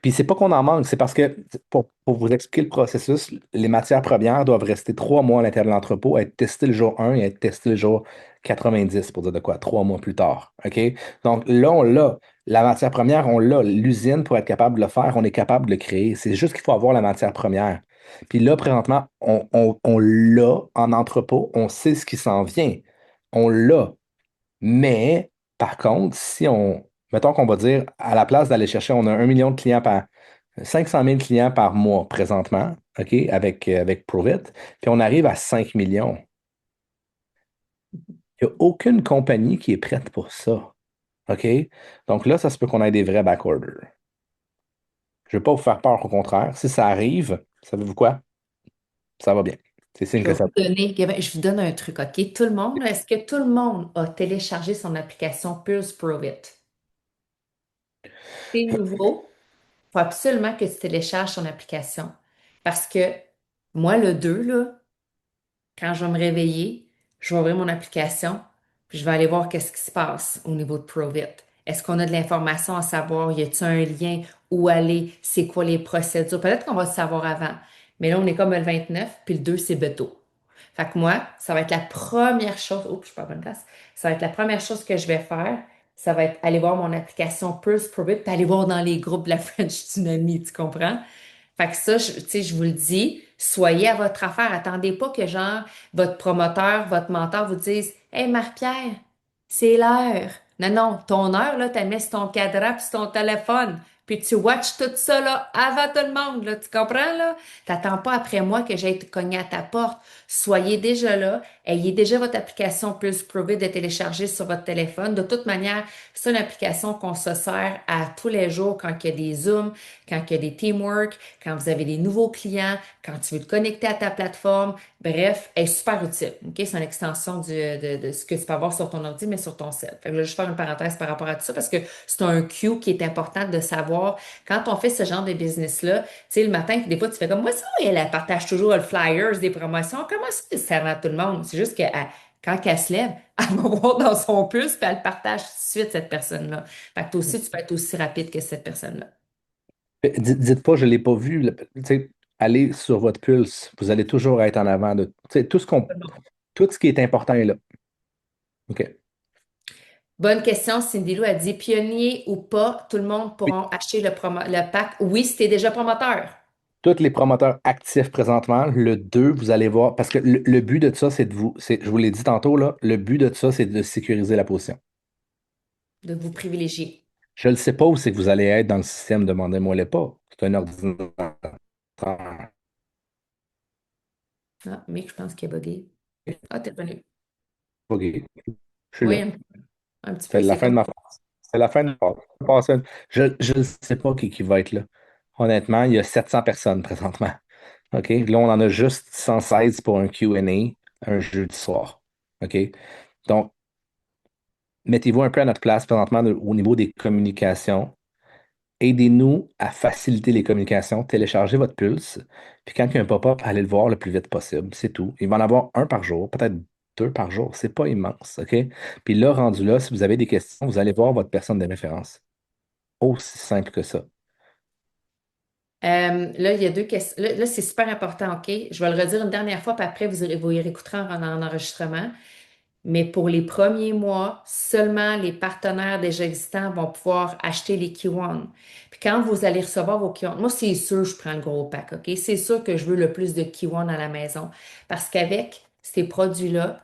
Puis c'est pas qu'on en manque, c'est parce que, pour vous expliquer le processus, les matières premières doivent rester 3 mois à l'intérieur de l'entrepôt, être testées le jour 1 et être testées le jour 90, pour dire de quoi, 3 mois plus tard. OK? Donc là, on l'a. La matière première, on l'a. L'usine, pour être capable de le faire, on est capable de le créer. C'est juste qu'il faut avoir la matière première. Puis là, présentement, on l'a en entrepôt, on sait ce qui s'en vient. On l'a. Mais, par contre, si on, mettons qu'on va dire, à la place d'aller chercher, on a 1 million de clients 500 000 clients par mois présentement, OK, avec Provit, puis on arrive à 5 millions. Il n'y a aucune compagnie qui est prête pour ça. OK? Donc là, ça se peut qu'on ait des vrais backorders. Je ne vais pas vous faire peur, au contraire. Si ça arrive, savez-vous quoi? Ça va bien. C'est signe Je vais que ça. vous donner, je vous donne un truc, OK? Tout le monde, là, est-ce que tout le monde a téléchargé son application Pulse Provit? C'est nouveau. Il faut absolument que tu télécharges ton application. Parce que moi, le 2 là, quand je vais me réveiller, je vais ouvrir mon application, puis je vais aller voir qu'est-ce qui se passe au niveau de Provit. Est-ce qu'on a de l'information à savoir? Y a-t-il un lien? Où aller? C'est quoi les procédures? Peut-être qu'on va le savoir avant. Mais là, on est comme le 29, puis le 2, c'est beto. Fait que moi, ça va être la première chose. Oups, je suis pas à la bonne place. Ça va être la première chose que je vais faire. Ça va être aller voir mon application Pulse Provit, puis aller voir dans les groupes de la French Tsunami, tu comprends? Fait que ça, tu sais, je vous le dis, soyez à votre affaire. Attendez pas que, genre, votre promoteur, votre mentor vous dise, Hey, Marie-Pierre, c'est l'heure. Non, non, ton heure, là, t'as mis sur ton cadran puis sur ton téléphone. Puis tu watches tout ça, là, avant tout le monde, là. Tu comprends, là? T'attends pas après moi que j'aille te cogner à ta porte. Soyez déjà là. Ayez déjà votre application Plus Provide de télécharger sur votre téléphone. De toute manière, c'est une application qu'on se sert à tous les jours quand il y a des Zooms, quand il y a des teamwork, quand vous avez des nouveaux clients, quand tu veux te connecter à ta plateforme. Bref, elle est super utile. OK? C'est une extension de ce que tu peux avoir sur ton ordi, mais sur ton cell. Fait que je vais juste faire une parenthèse par rapport à tout ça parce que c'est un cue qui est important de savoir quand on fait ce genre de business-là. Tu sais, le matin, des fois, tu fais comme moi, ça, elle partage toujours le flyers, des promotions. Comment ça, ça sert à tout le monde? C'est juste que quand elle se lève, elle va voir dans son puce, puis elle le partage tout de suite, cette personne-là. Fait que toi aussi, tu peux être aussi rapide que cette personne-là. Dites pas, je ne l'ai pas vu. Tu sais, allez sur votre pulse. Vous allez toujours être en avant de. Tu sais, tout ce qui est important est là. OK. Bonne question, Cindy Lou a dit pionnier ou pas, tout le monde Oui. pourra acheter le pack. Oui, si t'es déjà promoteur. Tous les promoteurs actifs présentement, le 2, vous allez voir, parce que le but de ça, c'est de vous, je vous l'ai dit tantôt, là, le but de ça, c'est de sécuriser la position. De vous privilégier. Je ne sais pas où c'est que vous allez être dans le système, demandez-moi le pas. C'est un ordinateur. Ah, mais je pense qu'il est bugué. Ah, t'es revenu. OK. Je suis Oui, là. un petit C'est peu, la c'est fin de comme. ma phrase. C'est la fin de ma phrase. Je ne sais pas qui va être là. Honnêtement, il y a 700 personnes présentement. OK? Là, on en a juste 116 pour un Q&A un jeudi soir. OK? Donc, mettez-vous un peu à notre place présentement au niveau des communications. Aidez-nous à faciliter les communications. Téléchargez votre pulse. Puis quand il y a un pop-up, allez le voir le plus vite possible. C'est tout. Il va en avoir un par jour, peut-être deux par jour. C'est pas immense. OK? Puis là, rendu là, si vous avez des questions, vous allez voir votre personne de référence. Aussi simple que ça. Là, il y a deux questions. Là, c'est super important, OK? Je vais le redire une dernière fois, puis après, vous y réécouterez en enregistrement. Mais pour les premiers mois, seulement les partenaires déjà existants vont pouvoir acheter les Kiwon. Puis quand vous allez recevoir vos Kiwon, moi, c'est sûr, je prends le gros pack, OK? C'est sûr que je veux le plus de Kiwon à la maison. Parce qu'avec ces produits-là,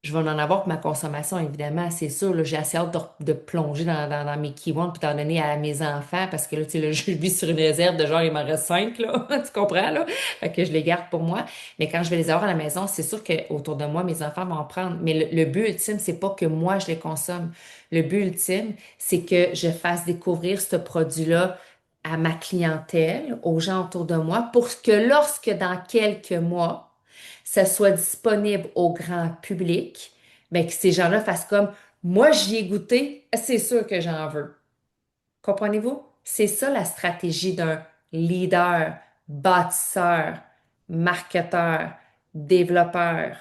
je vais en avoir pour ma consommation, évidemment, c'est sûr. Là, j'ai assez hâte de plonger dans mes Key One puis d'en donner à mes enfants parce que là, tu sais, là, je vis sur une réserve de genre, il m'en reste 5, là. Tu comprends, là? Fait que je les garde pour moi. Mais quand je vais les avoir à la maison, c'est sûr qu'autour de moi, mes enfants vont en prendre. Mais le but ultime, c'est pas que moi, je les consomme. Le but ultime, c'est que je fasse découvrir ce produit-là à ma clientèle, aux gens autour de moi, pour que lorsque dans quelques mois, ça soit disponible au grand public, ben, que ces gens-là fassent comme moi, j'y ai goûté, c'est sûr que j'en veux. Comprenez-vous? C'est ça la stratégie d'un leader, bâtisseur, marketeur, développeur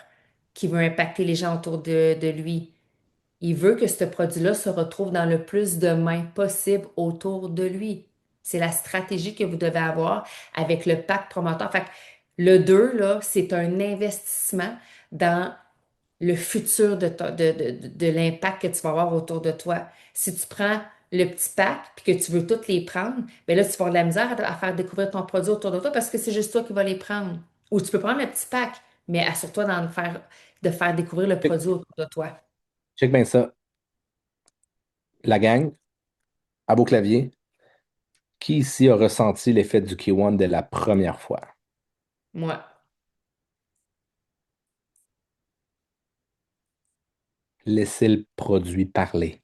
qui veut impacter les gens autour de lui. Il veut que ce produit-là se retrouve dans le plus de mains possible autour de lui. C'est la stratégie que vous devez avoir avec le pack promoteur. Fait que le 2 là, c'est un investissement dans le futur de l'impact que tu vas avoir autour de toi. Si tu prends le petit pack puis que tu veux toutes les prendre, ben là, tu vas avoir de la misère à faire découvrir ton produit autour de toi parce que c'est juste toi qui vas les prendre. Ou tu peux prendre le petit pack, mais assure-toi de faire découvrir le Check, produit autour de toi. check bien ça. La gang, à beau clavier, qui ici a ressenti l'effet du K1 dès la première fois? Moi. Laissez le produit parler.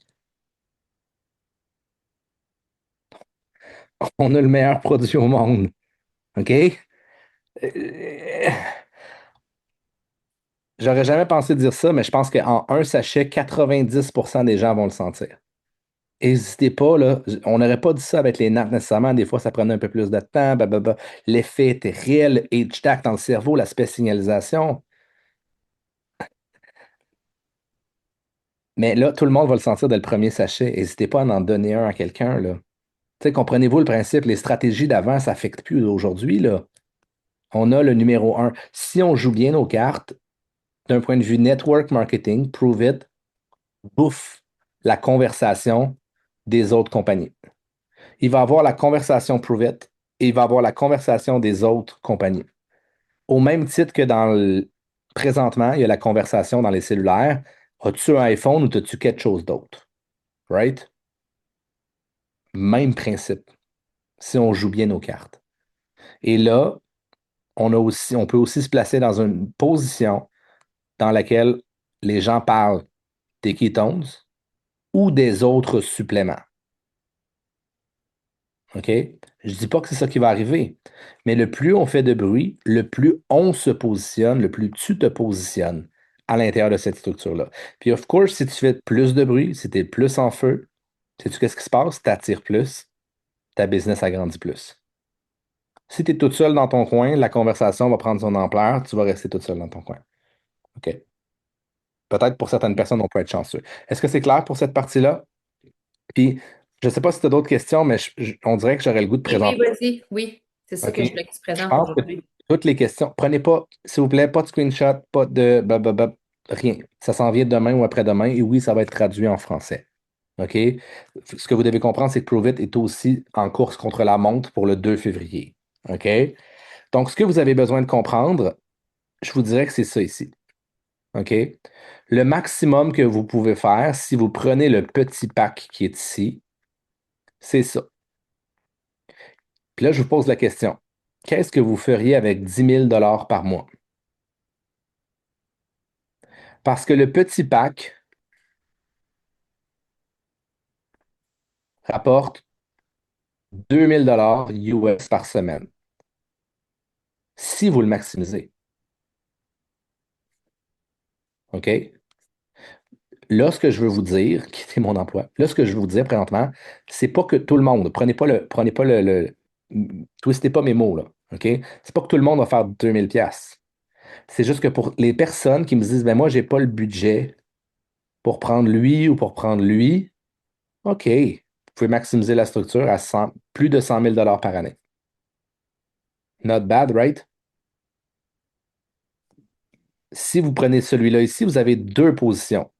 On a le meilleur produit au monde. OK? Euh, J'aurais jamais pensé dire ça, mais je pense qu'en un sachet, 90% des gens vont le sentir. N'hésitez pas, là. On n'aurait pas dit ça avec les nattes nécessairement. Des fois, ça prenait un peu plus de temps. Blablabla. L'effet était réel. HTAC dans le cerveau, l'aspect signalisation. Mais là, tout le monde va le sentir dès le premier sachet. N'hésitez pas à en donner un à quelqu'un, là. Tu sais, comprenez-vous le principe? Les stratégies d'avant, ça n'affecte plus aujourd'hui, là. On a le numéro un. Si on joue bien nos cartes, d'un point de vue network marketing, Prove It bouffe la conversation des autres compagnies. Il va avoir la conversation Prove It et il va avoir la conversation des autres compagnies. Au même titre que présentement, il y a la conversation dans les cellulaires. As-tu un iPhone ou as-tu quelque chose d'autre? Right? Même principe, si on joue bien nos cartes. Et là, on peut aussi se placer dans une position dans laquelle les gens parlent des ketones ou des autres suppléments. OK? Je dis pas que c'est ça qui va arriver, mais le plus on fait de bruit, le plus on se positionne, le plus tu te positionnes à l'intérieur de cette structure-là. Puis, of course, si tu fais plus de bruit, si tu es plus en feu, sais-tu qu'est-ce qui se passe? Tu attires plus, ta business agrandit plus. Si tu es toute seule dans ton coin, la conversation va prendre son ampleur, tu vas rester toute seule dans ton coin. OK? Peut-être pour certaines personnes, on peut être chanceux. Est-ce que c'est clair pour cette partie-là? Puis, je ne sais pas si tu as d'autres questions, mais on dirait que j'aurais le goût de Oui, oui, présenter. vas-y. Oui, c'est ça OK? que je voulais que tu Je présentes pense que aujourd'hui. toutes les questions, prenez pas, s'il vous plaît, pas de screenshot, pas de blablabla, rien. Ça s'en vient demain ou après-demain, et oui, ça va être traduit en français. OK? Ce que vous devez comprendre, c'est que Prove It est aussi en course contre la montre pour le 2 février. OK? Donc, ce que vous avez besoin de comprendre, je vous dirais que c'est ça ici. OK? Le maximum que vous pouvez faire, si vous prenez le petit pack qui est ici, c'est ça. Puis là, je vous pose la question. Qu'est-ce que vous feriez avec 10 000 $ par mois? Parce que le petit pack rapporte 2 000 $ US par semaine, si vous le maximisez. OK? Là, ce que je veux vous dire, quittez mon emploi, là, ce que je veux vous dire présentement, c'est pas que tout le monde, twistez pas mes mots, là. OK? C'est pas que tout le monde va faire 2 000 $. C'est juste que pour les personnes qui me disent, ben moi, j'ai pas le budget pour prendre lui ou pour prendre lui, OK, vous pouvez maximiser la structure à plus de 100 000 $ par année. Not bad, right? Si vous prenez celui-là ici, vous avez deux positions.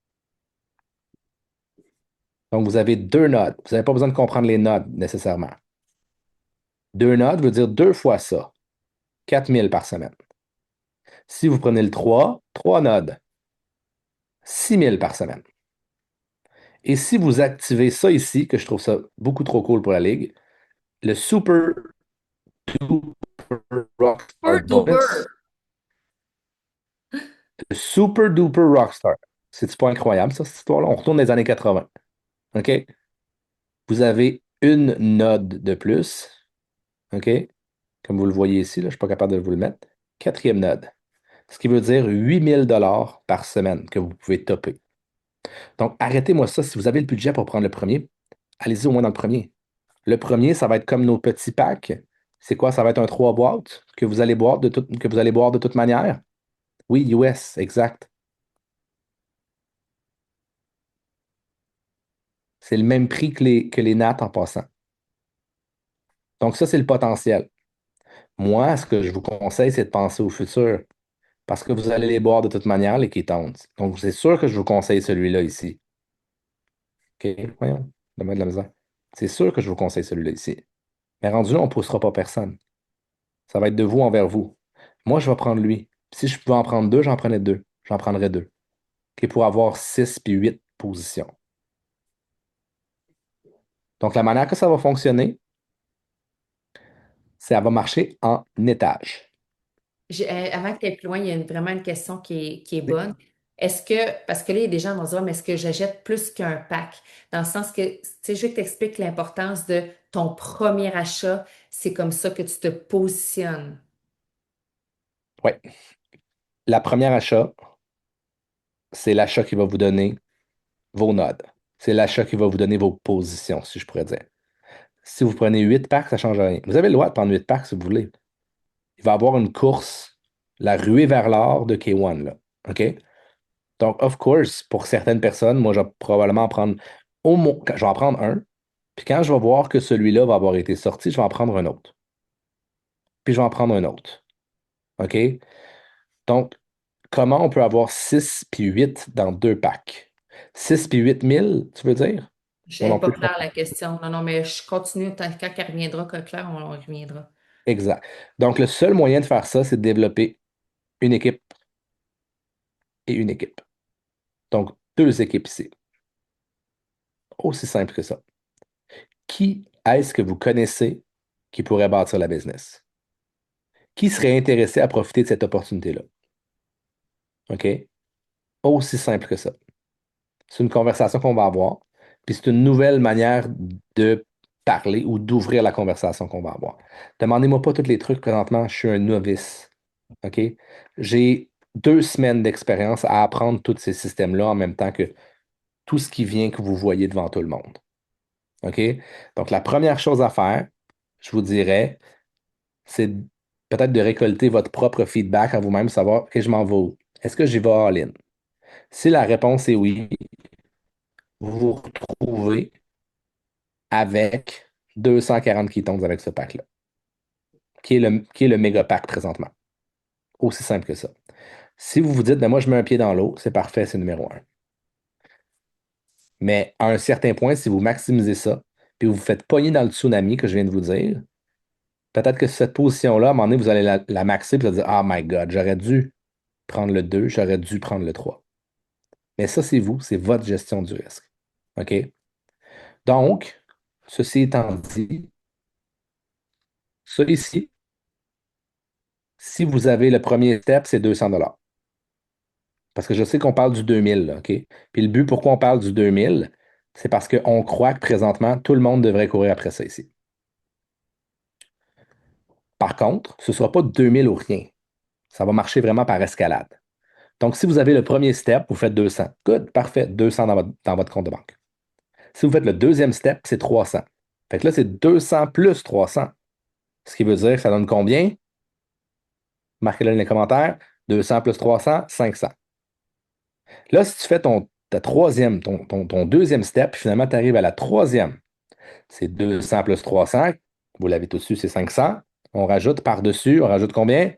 Donc, vous avez deux nodes. Vous n'avez pas besoin de comprendre les nodes nécessairement. Deux nodes veut dire deux fois ça. 4 000 par semaine. Si vous prenez le 3, trois nodes. 6 000 par semaine. Et si vous activez ça ici, que je trouve ça beaucoup trop cool pour la ligue, le Super Duper Rockstar Super Bonus, duper. le Super Duper Rockstar, c'est pas incroyable ça, cette histoire-là? On retourne dans les années 80. OK? Vous avez une node de plus. OK? Comme vous le voyez ici, là, je ne suis pas capable de vous le mettre. Quatrième node. Ce qui veut dire 8 000 $ par semaine que vous pouvez topper. Donc, arrêtez-moi ça. Si vous avez le budget pour prendre le premier, allez-y au moins dans le premier. Le premier, ça va être comme nos petits packs. C'est quoi? Ça va être un 3 boîtes que vous allez boire que vous allez boire de toute manière. Oui, US, exact. C'est le même prix que les NAT en passant. Donc, ça, c'est le potentiel. Moi, ce que je vous conseille, c'est de penser au futur. Parce que vous allez les boire de toute manière, les ketones. Donc, c'est sûr que je vous conseille celui-là ici. OK? Voyons, donne-moi de la misère. C'est sûr que je vous conseille celui-là ici. Mais rendu là, on ne poussera pas personne. Ça va être de vous envers vous. Moi, je vais prendre lui. Si je pouvais en prendre deux, j'en prenais deux. J'en prendrais deux. OK? Pour avoir 6 puis 8 positions. Donc, la manière que ça va fonctionner, c'est qu'elle va marcher en étage. Avant que tu ailles plus loin, il y a vraiment une question qui est Oui. bonne. Est-ce que, parce que là, il y a des gens qui vont se dire, mais est-ce que j'achète plus qu'un pack? Dans le sens que, tu sais, je veux que tu expliques l'importance de ton premier achat. C'est comme ça que tu te positionnes. Ouais. La première achat, c'est l'achat qui va vous donner vos nodes. C'est l'achat qui va vous donner vos positions, si je pourrais dire. Si vous prenez 8 packs, ça ne change rien. Vous avez le droit de prendre 8 packs si vous voulez. Il va y avoir une course, la ruée vers l'or de K1, là. OK? Donc, of course, pour certaines personnes, moi, je vais probablement en prendre au moins, je vais en prendre un, puis quand je vais voir que celui-là va avoir été sorti, je vais en prendre un autre. Puis je vais en prendre un autre. OK? Donc, comment on peut avoir 6 puis 8 dans deux packs? 6 puis 8 000, tu veux dire? Je Moi n'est non pas plus, je clair comprends. la question. Non, non, mais je continue. Quand elle reviendra, que clair, on reviendra. Exact. Donc, le seul moyen de faire ça, c'est de développer une équipe et une équipe. Donc, deux équipes ici. Aussi simple que ça. Qui est-ce que vous connaissez qui pourrait bâtir la business? Qui serait intéressé à profiter de cette opportunité-là? OK? Aussi simple que ça. C'est une conversation qu'on va avoir, puis c'est une nouvelle manière de parler ou d'ouvrir la conversation qu'on va avoir. Demandez-moi pas tous les trucs présentement, je suis un novice. OK? J'ai 2 semaines d'expérience à apprendre tous ces systèmes-là en même temps que tout ce qui vient que vous voyez devant tout le monde. OK? Donc, la première chose à faire, je vous dirais, c'est peut-être de récolter votre propre feedback à vous-même, savoir, OK, je m'en vais où? Est-ce que j'y vais all-in? Si la réponse est oui, vous vous retrouvez avec 240 ketones avec ce pack-là, qui est le méga pack présentement. Aussi simple que ça. Si vous vous dites, ben moi, je mets un pied dans l'eau, c'est parfait, c'est numéro un. Mais à un certain point, si vous maximisez ça, puis vous vous faites pogner dans le tsunami que je viens de vous dire, peut-être que cette position-là, à un moment donné, vous allez la maxer, puis vous allez dire, oh my God, j'aurais dû prendre le 2, j'aurais dû prendre le 3. Mais ça, c'est vous, c'est votre gestion du risque. OK? Donc, ceci étant dit, ça ici, si vous avez le premier step, c'est 200 $. Parce que je sais qu'on parle du 2000, là, OK? Puis le but, pourquoi on parle du 2000, c'est parce qu'on croit que présentement, tout le monde devrait courir après ça ici. Par contre, ce ne sera pas 2000 ou rien. Ça va marcher vraiment par escalade. Donc, si vous avez le premier step, vous faites 200. Good, parfait, 200 dans votre compte de banque. Si vous faites le deuxième step, c'est 300. Fait que là, c'est 200 plus 300. Ce qui veut dire que ça donne combien? Marquez-le dans les commentaires. 200 plus 300, 500. Là, si tu fais ta troisième, ton deuxième step, puis finalement, tu arrives à la troisième, c'est 200 plus 300. Vous l'avez tout dessus, c'est 500. On rajoute par-dessus, on rajoute combien?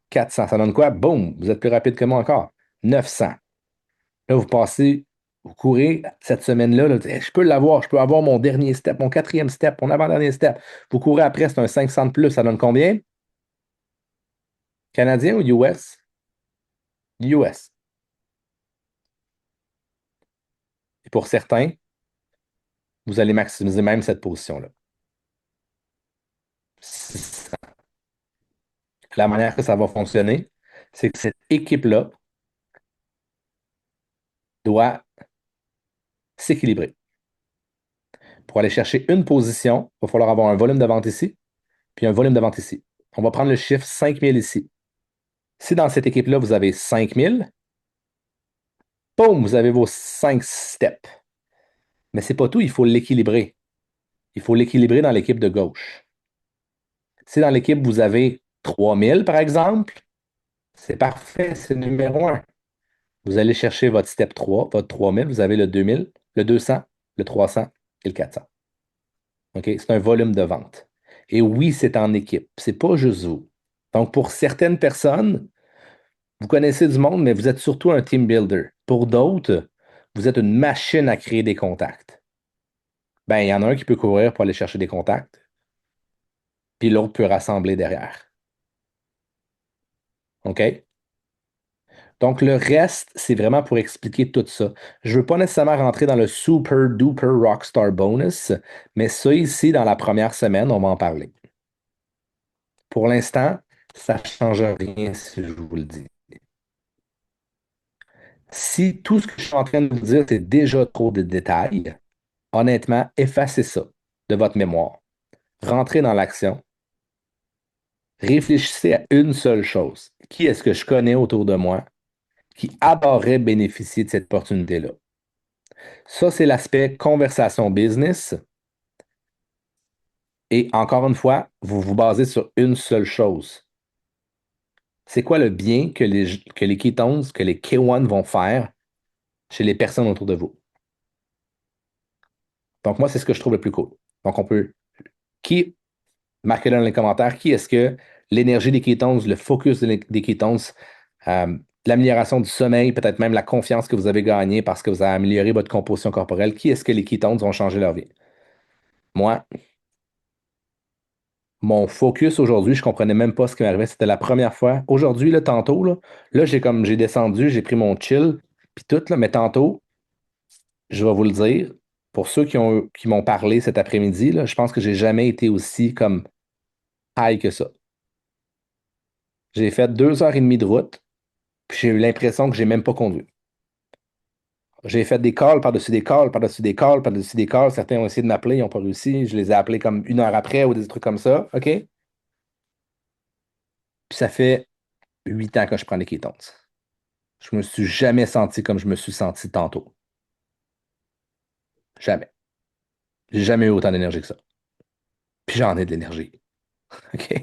400. Ça donne quoi? Boum! Vous êtes plus rapide que moi encore. 900. Là, vous courez cette semaine-là, là, je peux l'avoir, je peux avoir mon dernier step, mon quatrième step, mon avant-dernier step. Vous courez après, c'est un 500 de plus, ça donne combien? Canadien ou US? US. pour certains, vous allez maximiser même cette position-là. La manière que ça va fonctionner, c'est que cette équipe-là doit s'équilibrer. Pour aller chercher une position, il va falloir avoir un volume de vente ici, puis un volume de vente ici. On va prendre le chiffre 5000 ici. Si dans cette équipe-là, vous avez 5000, boum, vous avez vos 5 steps. Mais c'est pas tout, il faut l'équilibrer. Il faut l'équilibrer dans l'équipe de gauche. Si dans l'équipe, vous avez 3000, par exemple, c'est parfait, c'est le numéro un. Vous allez chercher votre step 3, votre 3000, vous avez le 2000, le 200, le 300 et le 400. OK? C'est un volume de vente. Et oui, c'est en équipe. C'est pas juste vous. Donc, pour certaines personnes, vous connaissez du monde, mais vous êtes surtout un team builder. Pour d'autres, vous êtes une machine à créer des contacts. Ben, il y en a un qui peut courir pour aller chercher des contacts, puis l'autre peut rassembler derrière. OK? Donc, le reste, c'est vraiment pour expliquer tout ça. Je ne veux pas nécessairement rentrer dans le super duper rockstar bonus, mais ça ici, dans la première semaine, on va en parler. Pour l'instant, ça ne change rien si je vous le dis. Si tout ce que je suis en train de vous dire, c'est déjà trop de détails, honnêtement, effacez ça de votre mémoire. Rentrez dans l'action. Réfléchissez à une seule chose. Qui est-ce que je connais autour de moi qui adorerait bénéficier de cette opportunité-là? Ça, c'est l'aspect conversation business. Et encore une fois, vous vous basez sur une seule chose. C'est quoi le bien que les ketones, que les K1 vont faire chez les personnes autour de vous? Donc, moi, c'est ce que je trouve le plus cool. Donc, on peut, qui, marquez le dans les commentaires, qui est-ce que l'énergie des ketones, le focus des ketones, l'amélioration du sommeil, peut-être même la confiance que vous avez gagnée parce que vous avez amélioré votre composition corporelle, qui est-ce que les ketones vont changer leur vie? Moi, mon focus aujourd'hui, je comprenais même pas ce qui m'arrivait. C'était la première fois. Aujourd'hui, là, tantôt, là, j'ai descendu, j'ai pris mon chill, puis tout, là, mais tantôt, je vais vous le dire, pour ceux qui m'ont parlé cet après-midi, là, je pense que j'ai jamais été aussi comme high que ça. J'ai fait 2 heures et demie de route, puis j'ai eu l'impression que j'ai même pas conduit. J'ai fait des calls par-dessus des calls, par-dessus des calls, par-dessus des calls. Certains ont essayé de m'appeler, ils n'ont pas réussi. Je les ai appelés comme 1 heure après ou des trucs comme ça. OK? Puis ça fait 8 ans que je prends les ketones. Je me suis jamais senti comme je me suis senti tantôt. Jamais. J'ai jamais eu autant d'énergie que ça. Puis j'en ai de l'énergie. OK?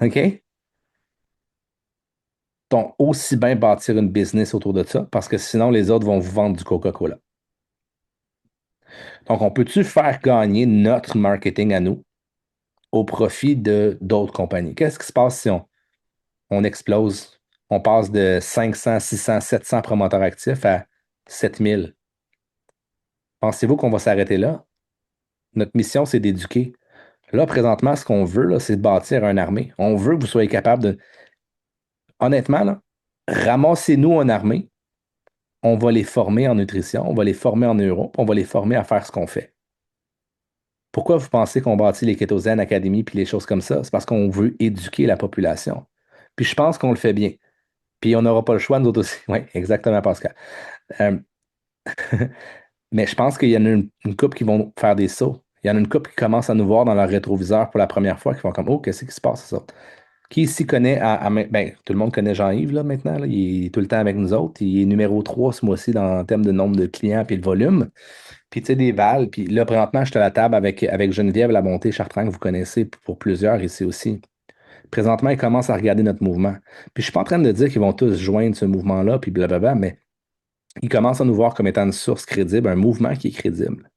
OK? Donc, aussi bien bâtir une business autour de ça, parce que sinon, les autres vont vous vendre du Coca-Cola. Donc, on peut-tu faire gagner notre marketing à nous au profit de d'autres compagnies? Qu'est-ce qui se passe si on explose? On passe de 500, 600, 700 promoteurs actifs à 7000. Pensez-vous qu'on va s'arrêter là? Notre mission, c'est d'éduquer. Là, présentement, ce qu'on veut, là, c'est de bâtir une armée. On veut que vous soyez capable de. Honnêtement, là, ramassez-nous une armée. On va les former en nutrition, on va les former en neuro, puis on va les former à faire ce qu'on fait. Pourquoi vous pensez qu'on bâtit les Ketozen Academy puis les choses comme ça? C'est parce qu'on veut éduquer la population. Puis je pense qu'on le fait bien. Puis on n'aura pas le choix, nous autres aussi. Oui, exactement, Pascal. Euh, mais je pense qu'il y en a une couple qui vont faire des sauts. Il y en a une couple qui commencent à nous voir dans leur rétroviseur pour la première fois, qui font comme, oh, qu'est-ce qui se passe, ça? Qui ici connaît, ben, tout le monde connaît Jean-Yves là, maintenant, là. Il est tout le temps avec nous autres. Il est numéro 3 ce mois-ci dans le thème de nombre de clients et le volume. Puis tu sais, des Val. Puis là, présentement, je suis à la table avec Geneviève La Bonté Chartrand, que vous connaissez pour plusieurs ici aussi. Présentement, ils commencent à regarder notre mouvement. Puis je suis pas en train de dire qu'ils vont tous joindre ce mouvement-là, puis blablabla, mais ils commencent à nous voir comme étant une source crédible, un mouvement qui est crédible.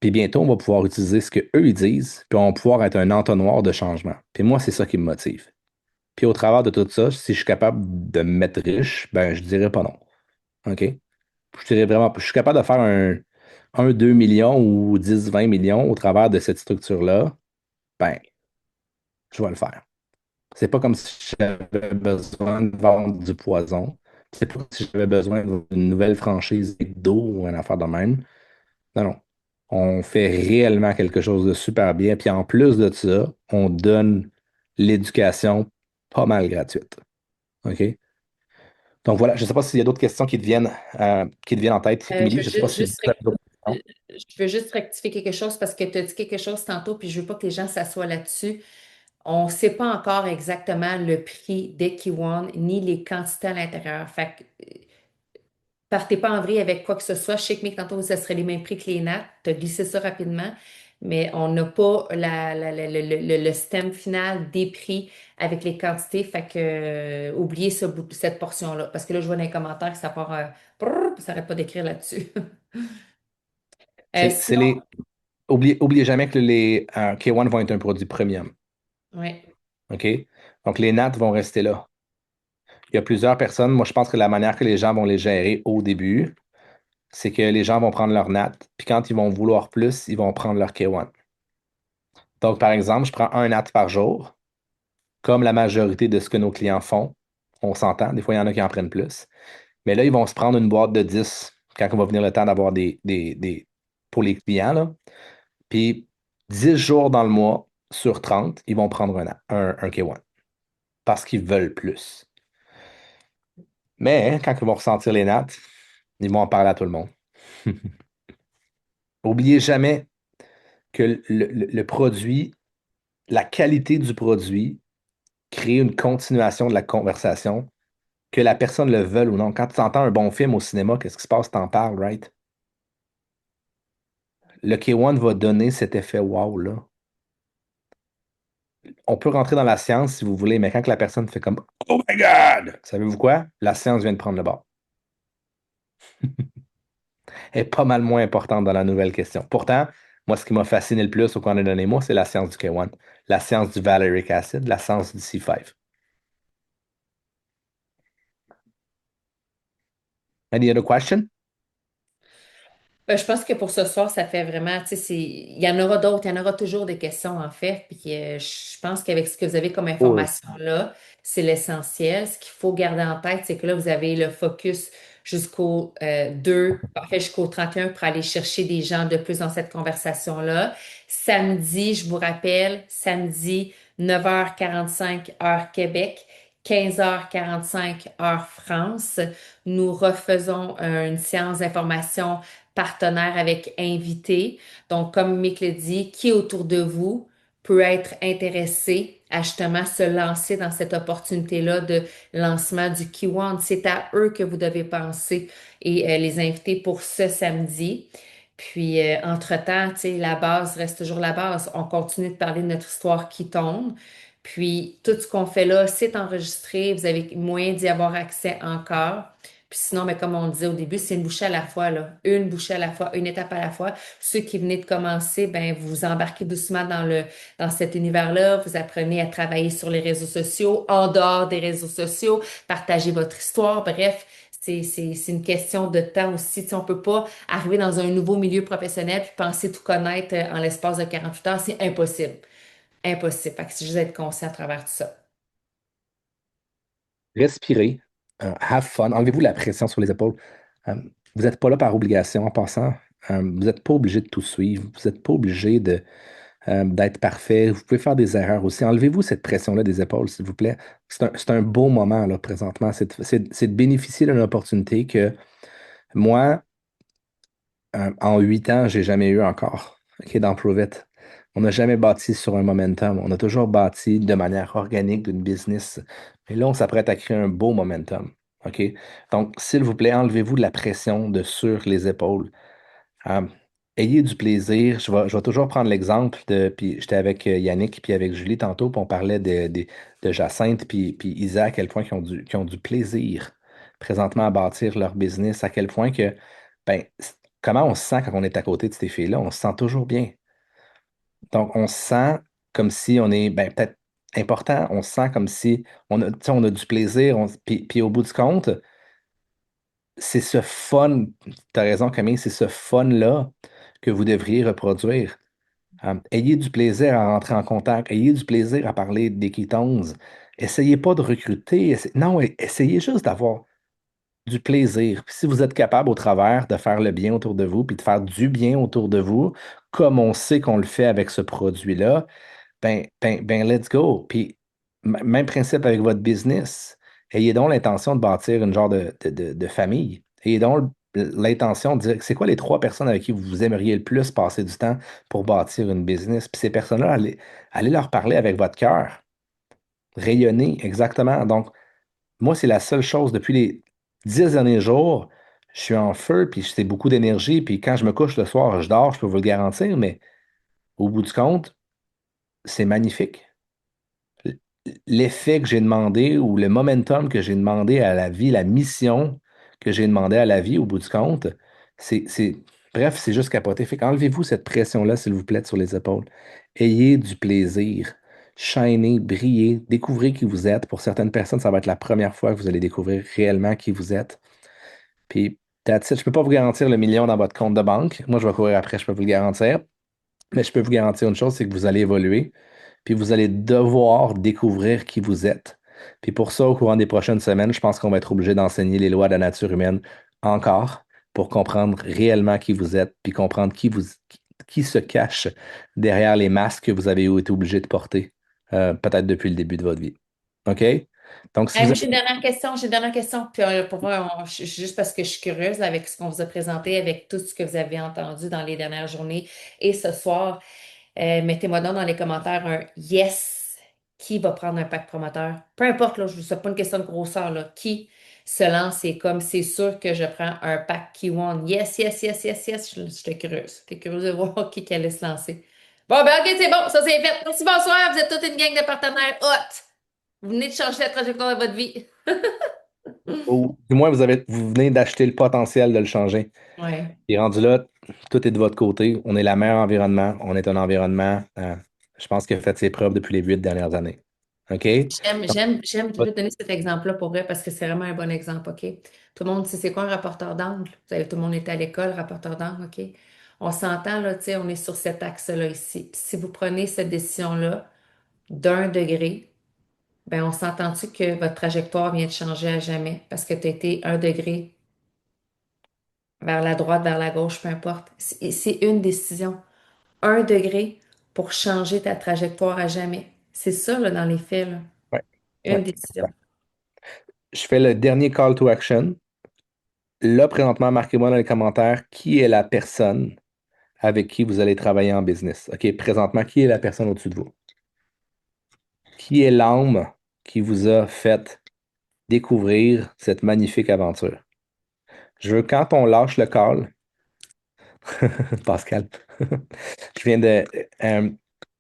Puis bientôt, on va pouvoir utiliser ce qu'eux ils disent, puis on va pouvoir être un entonnoir de changement. Puis moi, c'est ça qui me motive. Puis au travers de tout ça, si je suis capable de me mettre riche, ben je dirais pas non. OK? Je dirais vraiment, je suis capable de faire un 2 millions ou 10 20 millions au travers de cette structure-là, ben, je vais le faire. C'est pas comme si j'avais besoin de vendre du poison. C'est pas si j'avais besoin d'une nouvelle franchise d'eau ou une affaire de même. Non, non. On fait réellement quelque chose de super bien. Puis en plus de ça, on donne l'éducation pas mal gratuite. OK? Donc voilà, je ne sais pas s'il y a d'autres questions qui te viennent en tête. Je Émilie, veux je ne sais pas si vous avez d'autres questions. je veux juste rectifier quelque chose parce que tu as dit quelque chose tantôt, puis je veux pas que les gens s'assoient là-dessus. On ne sait pas encore exactement le prix des Kiwon ni les quantités à l'intérieur. Fait que partez pas en vrille avec quoi que ce soit. Je sais que mais tantôt, ça serait les mêmes prix que les nattes. Tu as glissé ça rapidement, mais on n'a pas le système final des prix avec les quantités. Fait que oubliez cette portion-là. Parce que là, je vois dans les commentaires que ça part brrr, puis ça n'arrête pas d'écrire là-dessus. C'est Sinon, oubliez jamais que les K1 vont être un produit premium. ouais. OK? Donc les nattes vont rester là. Il y a plusieurs personnes. Moi, je pense que la manière que les gens vont les gérer au début, c'est que les gens vont prendre leur natte, puis quand ils vont vouloir plus, ils vont prendre leur K1. Donc, par exemple, je prends un natte par jour, comme la majorité de ce que nos clients font. On s'entend, des fois, il y en a qui en prennent plus. Mais là, ils vont se prendre une boîte de 10 quand il va venir le temps d'avoir pour les clients, là. Puis 10 jours dans le mois sur 30, ils vont prendre un K1 parce qu'ils veulent plus. Mais quand ils vont ressentir les nattes, ils vont en parler à tout le monde. Oubliez jamais que le produit, la qualité du produit crée une continuation de la conversation, que la personne le veuille ou non. Quand tu entends un bon film au cinéma, qu'est-ce qui se passe? T'en parles, right? Le K1 va donner cet effet wow, là. On peut rentrer dans la science si vous voulez, mais quand que la personne fait comme Oh my God! Savez-vous quoi? La science vient de prendre le bord. Elle est pas mal moins importante dans la nouvelle question. Pourtant, moi, ce qui m'a fasciné le plus au cours des derniers mois, c'est la science du K1, la science du valeric acid, la science du C5. Any other question? Je pense que pour ce soir, ça fait vraiment, tu sais, il y en aura d'autres, il y en aura toujours des questions en fait. Puis je pense qu'avec ce que vous avez comme Oui. information là, c'est l'essentiel. Ce qu'il faut garder en tête, c'est que là, vous avez le focus jusqu'au 2, en fait jusqu'au 31 pour aller chercher des gens de plus dans cette conversation-là. Samedi, je vous rappelle, samedi, 9h45 heure Québec, 15h45 heure France. Nous refaisons une séance d'information partenaire avec invité. Donc, comme Mick le dit, qui autour de vous peut être intéressé à justement se lancer dans cette opportunité-là de lancement du Kiwand. C'est à eux que vous devez penser et les inviter pour ce samedi. Puis, entre-temps, tu sais, la base reste toujours la base. On continue de parler de notre histoire qui tombe. Puis, tout ce qu'on fait là, c'est enregistré. Vous avez moyen d'y avoir accès encore. Puis sinon, mais comme on disait au début, c'est une bouchée à la fois, là. Une bouchée à la fois, une étape à la fois. Ceux qui venaient de commencer, ben, vous embarquez doucement dans cet univers-là. Vous apprenez à travailler sur les réseaux sociaux, en dehors des réseaux sociaux, partager votre histoire. Bref, c'est une question de temps aussi. Tu sais, on peut pas arriver dans un nouveau milieu professionnel puis penser tout connaître en l'espace de 48 heures. C'est impossible. Impossible. Fait que c'est juste être conscient à travers tout ça. Respirez, have fun, enlevez-vous la pression sur les épaules. Euh, vous n'êtes pas là par obligation en passant. Vous n'êtes pas obligé de tout suivre. Vous n'êtes pas obligé d'être parfait. Vous pouvez faire des erreurs aussi. Enlevez-vous cette pression-là des épaules, s'il vous plaît. C'est un beau moment là, présentement. C'est de bénéficier d'une opportunité que moi, en 8 ans, j'ai jamais eu encore. OK, dans Prove It. On n'a jamais bâti sur un momentum. On a toujours bâti de manière organique d'une business. Et là, on s'apprête à créer un beau momentum. OK? Donc, s'il vous plaît, enlevez-vous de la pression de sur les épaules. Euh, ayez du plaisir. Je vais toujours prendre l'exemple de. Puis j'étais avec Yannick puis avec Julie tantôt, puis on parlait de Jacinthe puis Isa, à quel point qui ont du plaisir présentement à bâtir leur business, à quel point que. Ben, comment on se sent quand on est à côté de ces filles-là? On se sent toujours bien. Donc, on se sent comme si on est ben, peut-être important, on se sent comme si tu sais, on a du plaisir. Puis au bout du compte, c'est ce fun, tu as raison Camille, c'est ce fun-là que vous devriez reproduire. Ayez du plaisir à rentrer en contact, ayez du plaisir à parler des ketones. Essayez pas de recruter, non, essayez juste d'avoir. du plaisir. Puis si vous êtes capable au travers de faire le bien autour de vous, puis de faire du bien autour de vous, comme on sait qu'on le fait avec ce produit-là, ben, let's go. Puis, même principe avec votre business. Ayez donc l'intention de bâtir une genre de famille. Ayez donc l'intention de dire c'est quoi les trois personnes avec qui vous aimeriez le plus passer du temps pour bâtir une business. Puis ces personnes-là, allez leur parler avec votre cœur. Rayonnez, exactement. Donc, moi, c'est la seule chose depuis les 10 derniers jours. Je suis en feu, puis c'est beaucoup d'énergie. Puis quand je me couche le soir, je dors, je peux vous le garantir, mais au bout du compte, c'est magnifique. L'effet que j'ai demandé ou le momentum que j'ai demandé à la vie, la mission que j'ai demandé à la vie au bout du compte, c'est, bref, c'est juste capoté. Fait qu'enlevez-vous cette pression-là, s'il vous plaît, sur les épaules. Ayez du plaisir. Shinez, brillez, découvrez qui vous êtes. Pour certaines personnes, ça va être la première fois que vous allez découvrir réellement qui vous êtes. Puis, that's it. Je ne peux pas vous garantir le million dans votre compte de banque. Moi, je vais courir après, je peux vous le garantir. Mais je peux vous garantir une chose, c'est que vous allez évoluer, puis vous allez devoir découvrir qui vous êtes. Puis pour ça, au courant des prochaines semaines, je pense qu'on va être obligé d'enseigner les lois de la nature humaine encore pour comprendre réellement qui vous êtes, puis comprendre qui se cache derrière les masques que vous avez été obligé de porter, peut-être depuis le début de votre vie. OK? Donc, si vous Moi, avez... j'ai une dernière question. Puis, pour vrai, juste parce que je suis curieuse avec ce qu'on vous a présenté, avec tout ce que vous avez entendu dans les dernières journées et ce soir, mettez-moi donc dans les commentaires un yes. Qui va prendre un pack promoteur? Peu importe, là, je ne sais pas une question de grosseur, là. Qui se lance et comme c'est sûr que je prends un pack Key One. Yes, yes, yes, yes, yes. J'étais curieuse. J'étais curieuse de voir qui allait se lancer. Bon, ben, OK, c'est bon. Ça, c'est fait. Merci, bonsoir. Vous êtes toute une gang de partenaires hot. Vous venez de changer la trajectoire de votre vie. Ou du moins, vous venez d'acheter le potentiel de le changer. Ouais. Et rendu là, tout est de votre côté. On est le meilleur environnement. On est un environnement, je pense, qui a fait ses preuves depuis les 8 dernières années. OK? J'aime te donner cet exemple-là pour vrai parce que c'est vraiment un bon exemple, OK? Tout le monde sait c'est quoi un rapporteur d'angle. Tout le monde est à l'école, rapporteur d'angle, OK? On s'entend, là, tu sais, on est sur cet axe-là ici. Puis si vous prenez cette décision-là d'1 degré, ben on s'entend-tu que votre trajectoire vient de changer à jamais parce que tu as été 1 degré vers la droite, vers la gauche, peu importe. C'est une décision. 1 degré pour changer ta trajectoire à jamais. C'est ça, là, dans les faits, là. Ouais, Une ouais. décision. Je fais le dernier call to action. Là, présentement, marquez-moi dans les commentaires qui est la personne avec qui vous allez travailler en business. OK, présentement, qui est la personne au-dessus de vous? Qui est l'âme qui vous a fait découvrir cette magnifique aventure? Je veux, quand on lâche le call, Pascal, je viens de. euh,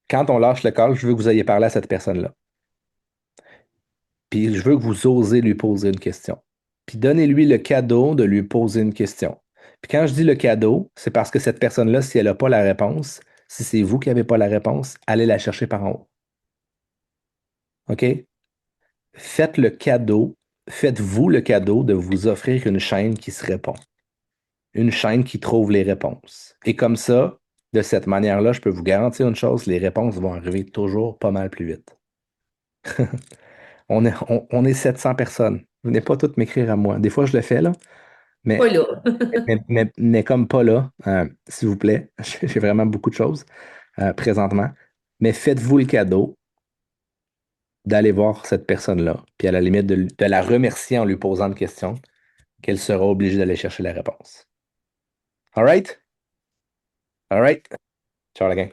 quand on lâche le call, je veux que vous ayez parlé à cette personne-là. Puis je veux que vous osez lui poser une question. Puis donnez-lui le cadeau de lui poser une question. Puis quand je dis le cadeau, c'est parce que cette personne-là, si elle n'a pas la réponse, si c'est vous qui n'avez pas la réponse, allez la chercher par en haut. OK? Faites le cadeau, faites-vous le cadeau de vous offrir une chaîne qui se répond. Une chaîne qui trouve les réponses. Et comme ça, de cette manière-là, je peux vous garantir une chose, les réponses vont arriver toujours pas mal plus vite. On est 700 personnes. Venez pas toutes m'écrire à moi. Des fois, je le fais, là, Pas mais, là. mais comme pas là, s'il vous plaît. J'ai vraiment beaucoup de choses présentement. Mais faites-vous le cadeau d'aller voir cette personne-là, puis à la limite de la remercier en lui posant une question, qu'elle sera obligée d'aller chercher la réponse. All right? All right? Ciao, la gang.